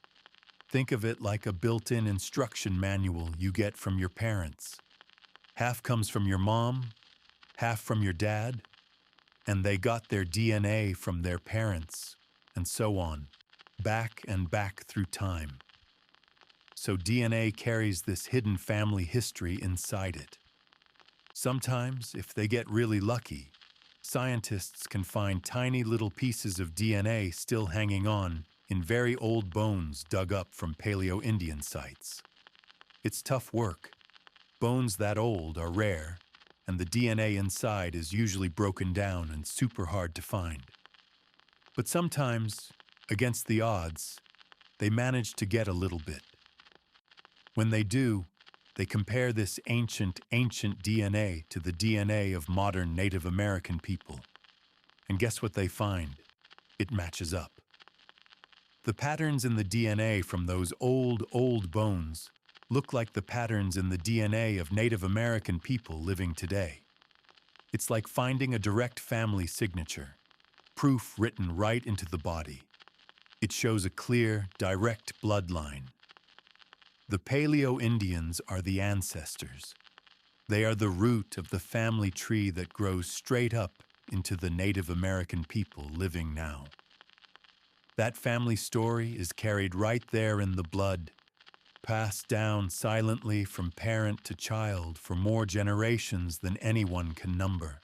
Think of it like a built-in instruction manual you get from your parents. Half comes from your mom, half from your dad, and they got their DNA from their parents, and so on, back and back through time. So DNA carries this hidden family history inside it. Sometimes, if they get really lucky, scientists can find tiny little pieces of DNA still hanging on in very old bones dug up from Paleo-Indian sites. It's tough work. Bones that old are rare, and the DNA inside is usually broken down and super hard to find. But sometimes, against the odds, they manage to get a little bit. When they do, they compare this ancient DNA to the DNA of modern Native American people. And guess what they find? It matches up. The patterns in the DNA from those old bones look like the patterns in the DNA of Native American people living today. It's like finding a direct family signature, proof written right into the body. It shows a clear, direct bloodline. The Paleo-Indians are the ancestors. They are the root of the family tree that grows straight up into the Native American people living now. That family story is carried right there in the blood, passed down silently from parent to child for more generations than anyone can number.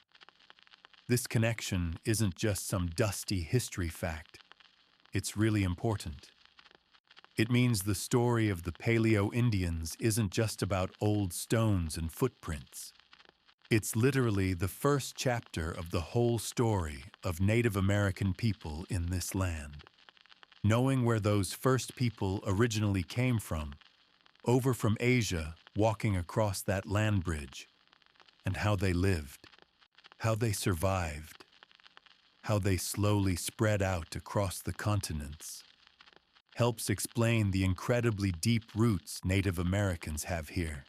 This connection isn't just some dusty history fact. It's really important. It means the story of the Paleo-Indians isn't just about old stones and footprints. It's literally the first chapter of the whole story of Native American people in this land. Knowing where those first people originally came from, over from Asia, walking across that land bridge, and how they lived, how they survived, how they slowly spread out across the continents, helps explain the incredibly deep roots Native Americans have here.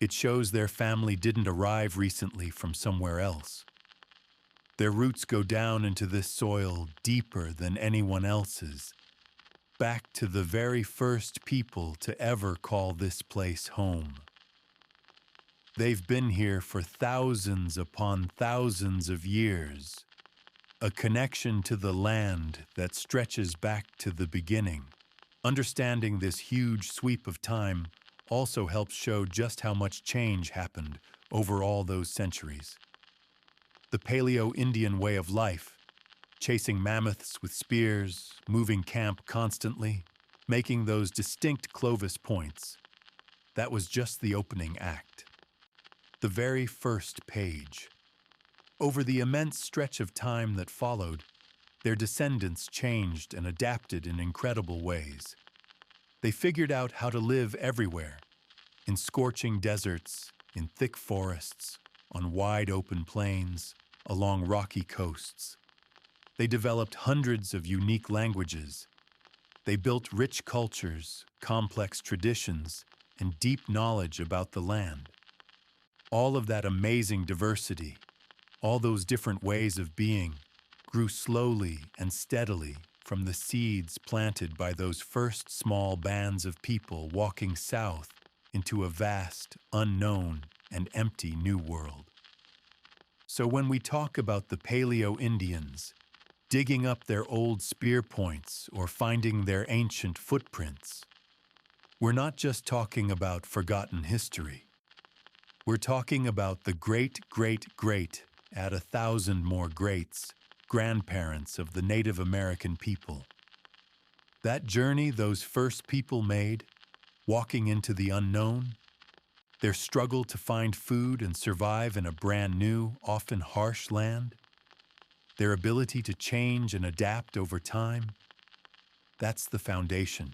It shows their family didn't arrive recently from somewhere else. Their roots go down into this soil deeper than anyone else's, back to the very first people to ever call this place home. They've been here for thousands upon thousands of years, a connection to the land that stretches back to the beginning. Understanding this huge sweep of time also helps show just how much change happened over all those centuries. The Paleo-Indian way of life, chasing mammoths with spears, moving camp constantly, making those distinct Clovis points, that was just the opening act. The very first page. Over the immense stretch of time that followed, their descendants changed and adapted in incredible ways. They figured out how to live everywhere, in scorching deserts, in thick forests, on wide open plains, along rocky coasts. They developed hundreds of unique languages. They built rich cultures, complex traditions, and deep knowledge about the land. All of that amazing diversity, all those different ways of being, grew slowly and steadily from the seeds planted by those first small bands of people walking south into a vast, unknown, and empty new world. So when we talk about the Paleo-Indians, digging up their old spear points or finding their ancient footprints. We're not just talking about forgotten history. We're talking about the great-great-great, add 1,000 more greats, grandparents of the Native American people. That journey those first people made, walking into the unknown, their struggle to find food and survive in a brand new, often harsh land, their ability to change and adapt over time, that's the foundation.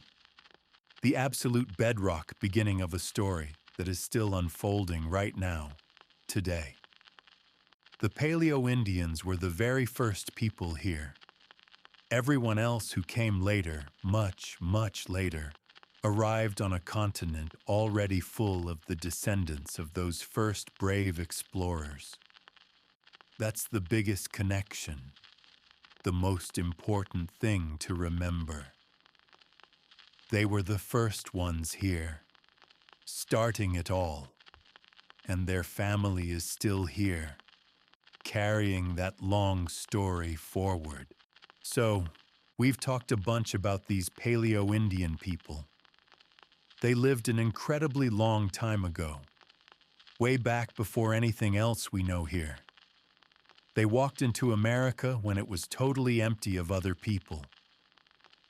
The absolute bedrock beginning of a story that is still unfolding right now, today. The Paleo-Indians were the very first people here. Everyone else who came later, much, much later, arrived on a continent already full of the descendants of those first brave explorers. That's the biggest connection, the most important thing to remember. They were the first ones here, starting it all, and their family is still here, carrying that long story forward. So, we've talked a bunch about these Paleo-Indian people. They lived an incredibly long time ago, way back before anything else we know here. They walked into America when it was totally empty of other people.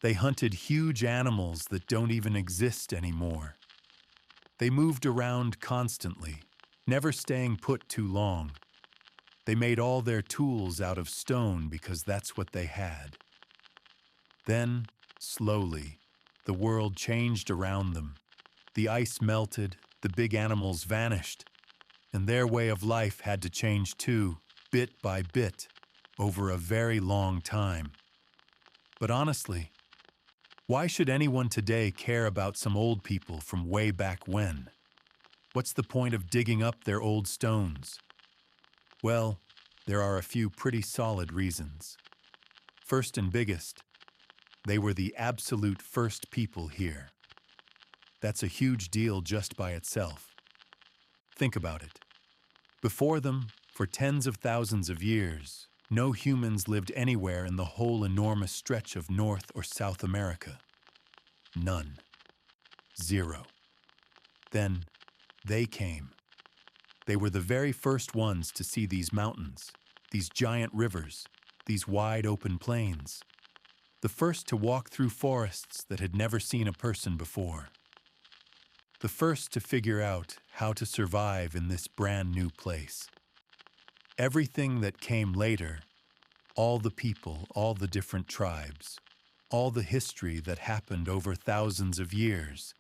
They hunted huge animals that don't even exist anymore. They moved around constantly, never staying put too long. They made all their tools out of stone because that's what they had. Then, slowly, the world changed around them. The ice melted, the big animals vanished, and their way of life had to change too, bit by bit, over a very long time. But honestly, why should anyone today care about some old people from way back when? What's the point of digging up their old stones? Well, there are a few pretty solid reasons. First and biggest, they were the absolute first people here. That's a huge deal just by itself. Think about it. Before them, for tens of thousands of years, no humans lived anywhere in the whole enormous stretch of North or South America. None. Zero. Then, they came. They were the very first ones to see these mountains, these giant rivers, these wide open plains. The first to walk through forests that had never seen a person before. The first to figure out how to survive in this brand new place. Everything that came later, all the people, all the different tribes, all the history that happened over thousands of years,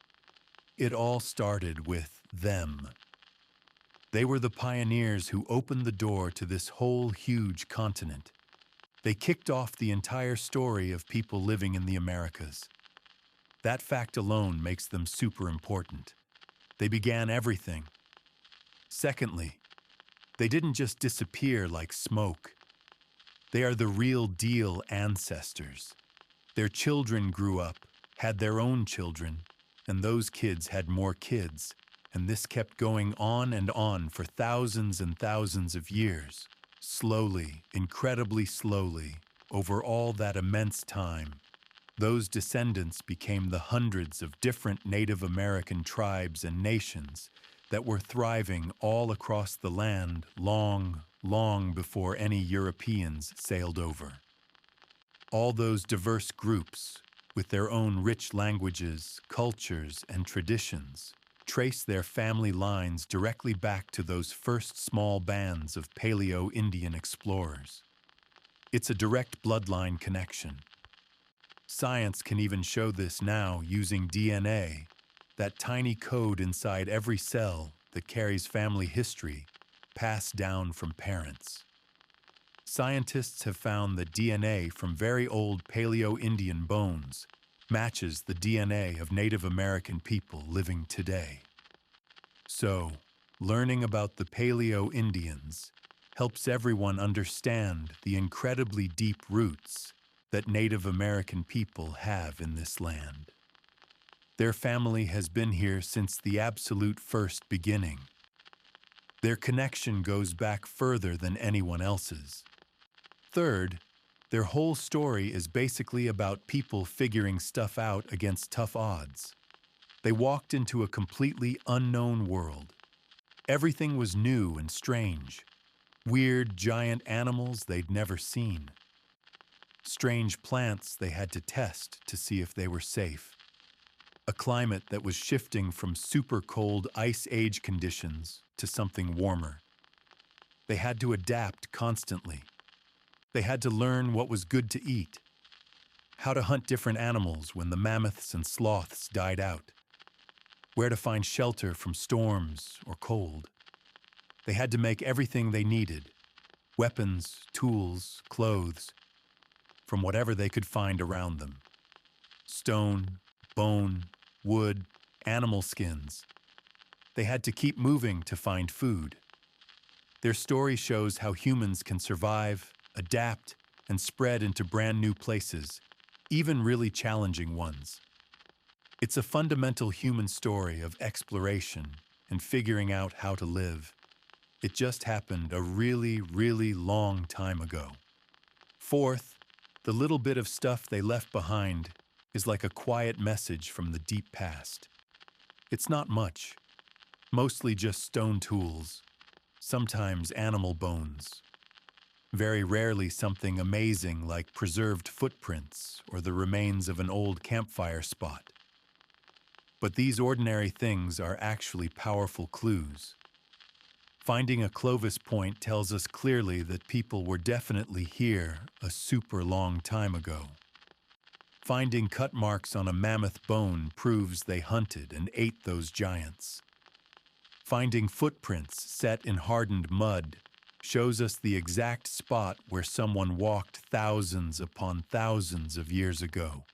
it all started with them. They were the pioneers who opened the door to this whole huge continent. They kicked off the entire story of people living in the Americas. That fact alone makes them super important. They began everything. Secondly, they didn't just disappear like smoke. They are the real deal ancestors. Their children grew up, had their own children, and those kids had more kids, and this kept going on and on for thousands and thousands of years. Slowly, incredibly slowly, over all that immense time, those descendants became the hundreds of different Native American tribes and nations that were thriving all across the land long, long before any Europeans sailed over. All those diverse groups, with their own rich languages, cultures, and traditions, trace their family lines directly back to those first small bands of Paleo-Indian explorers. It's a direct bloodline connection. Science can even show this now using DNA, that tiny code inside every cell that carries family history passed down from parents. Scientists have found that DNA from very old Paleo-Indian bones matches the DNA of Native American people living today. So, learning about the Paleo-Indians helps everyone understand the incredibly deep roots that Native American people have in this land. Their family has been here since the absolute first beginning. Their connection goes back further than anyone else's. Third, Their whole story is basically about people figuring stuff out against tough odds. They walked into a completely unknown world. Everything was new and strange. Weird, giant animals they'd never seen. Strange plants they had to test to see if they were safe. A climate that was shifting from super cold ice age conditions to something warmer. They had to adapt constantly. They had to learn what was good to eat, how to hunt different animals when the mammoths and sloths died out, where to find shelter from storms or cold. They had to make everything they needed, weapons, tools, clothes, from whatever they could find around them. Stone, bone, wood, animal skins. They had to keep moving to find food. Their story shows how humans can survive, adapt, and spread into brand new places, even really challenging ones. It's a fundamental human story of exploration and figuring out how to live. It just happened a really, really long time ago. Fourth, the little bit of stuff they left behind is like a quiet message from the deep past. It's not much, mostly just stone tools, sometimes animal bones. Very rarely something amazing like preserved footprints or the remains of an old campfire spot. But these ordinary things are actually powerful clues. Finding a Clovis point tells us clearly that people were definitely here a super long time ago. Finding cut marks on a mammoth bone proves they hunted and ate those giants. Finding footprints set in hardened mud shows us the exact spot where someone walked thousands upon thousands of years ago.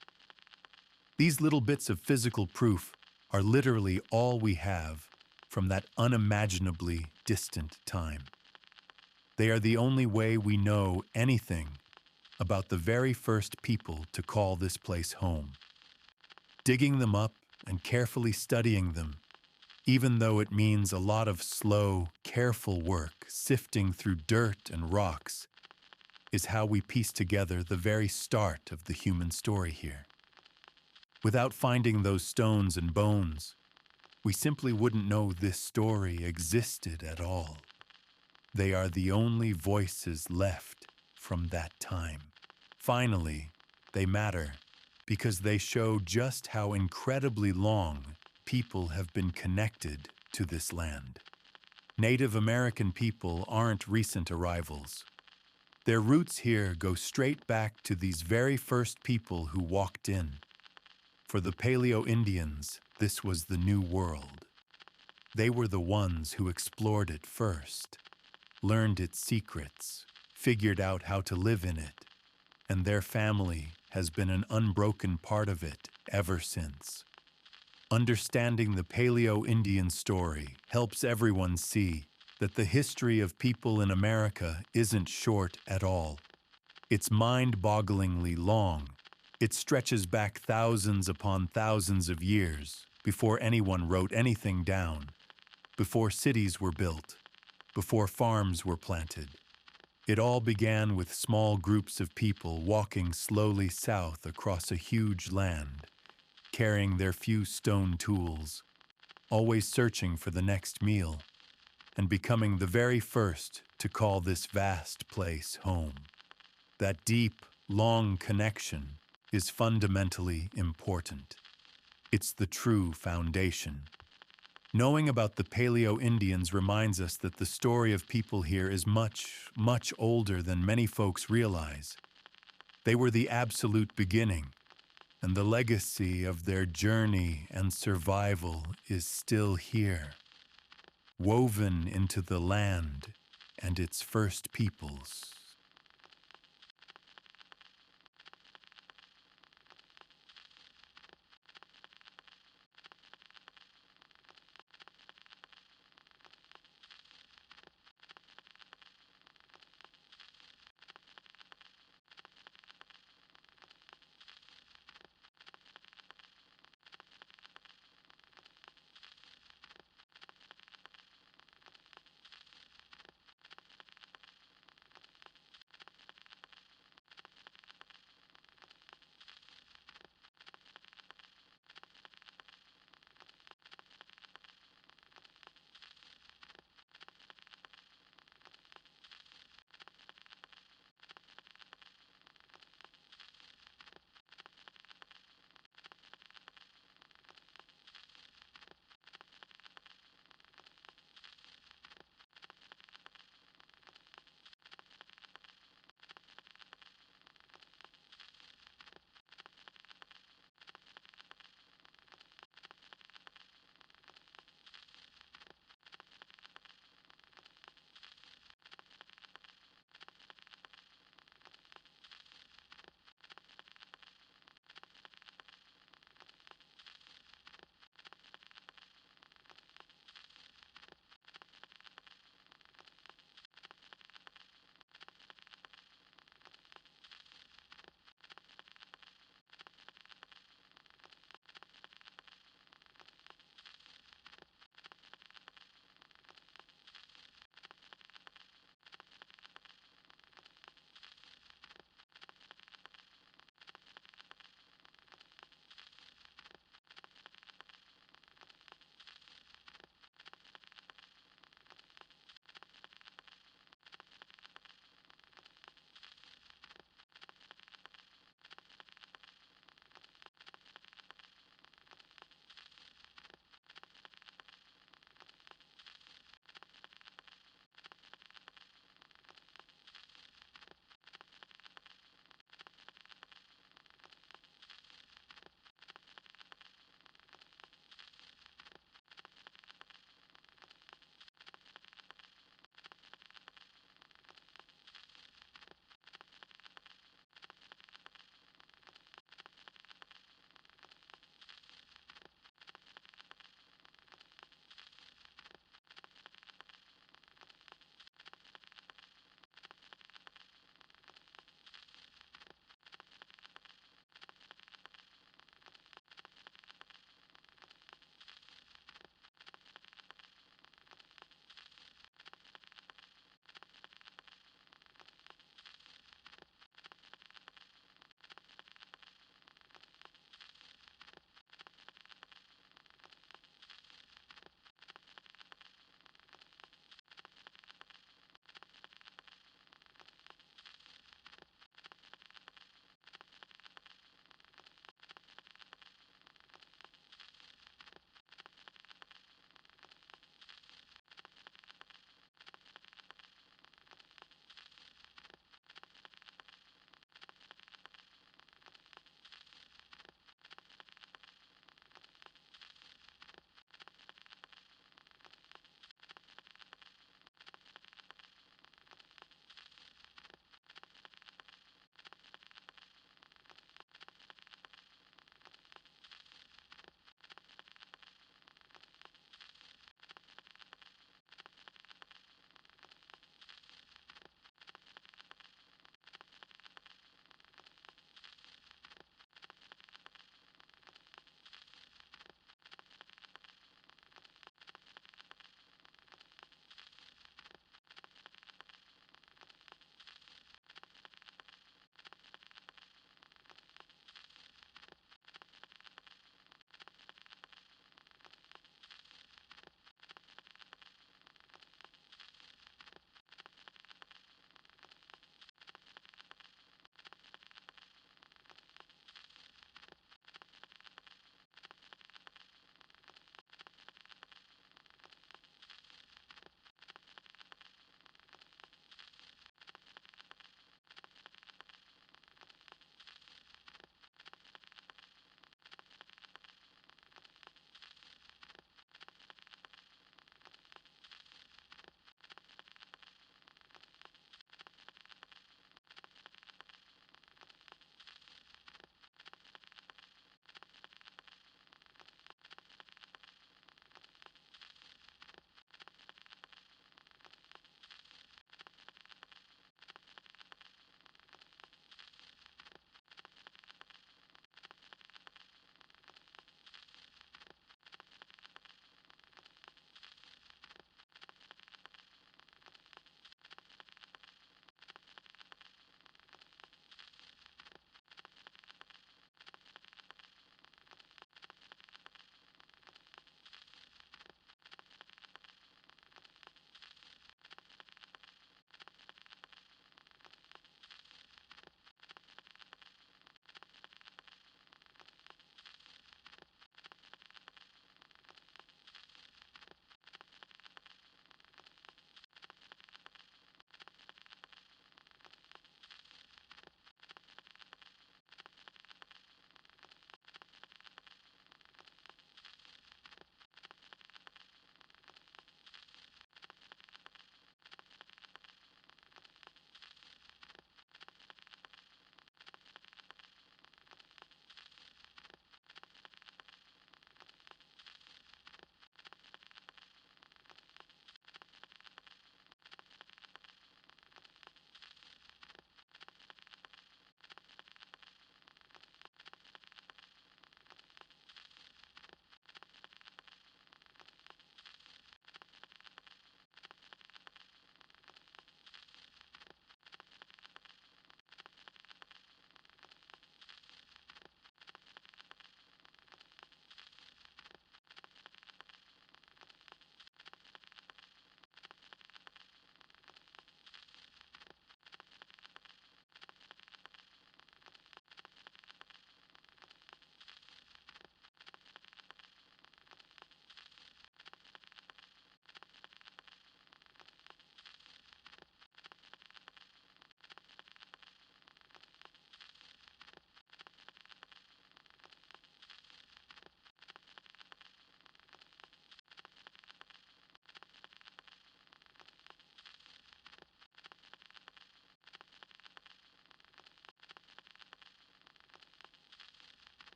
These little bits of physical proof are literally all we have from that unimaginably distant time. They are the only way we know anything about the very first people to call this place home. Digging them up and carefully studying them, even though it means a lot of slow, careful work sifting through dirt and rocks, is how we piece together the very start of the human story here. Without finding those stones and bones, we simply wouldn't know this story existed at all. They are the only voices left from that time. Finally, they matter because they show just how incredibly long people have been connected to this land. Native American people aren't recent arrivals. Their roots here go straight back to these very first people who walked in. For the Paleo-Indians, this was the New World. They were the ones who explored it first, learned its secrets, figured out how to live in it, and their family has been an unbroken part of it ever since. Understanding the Paleo-Indian story helps everyone see that the history of people in America isn't short at all. It's mind-bogglingly long. It stretches back thousands upon thousands of years before anyone wrote anything down, before cities were built, before farms were planted. It all began with small groups of people walking slowly south across a huge land, carrying their few stone tools, always searching for the next meal, and becoming the very first to call this vast place home. That deep, long connection is fundamentally important. It's the true foundation. Knowing about the Paleo-Indians reminds us that the story of people here is much, much older than many folks realize. They were the absolute beginning, and the legacy of their journey and survival is still here, woven into the land and its first peoples.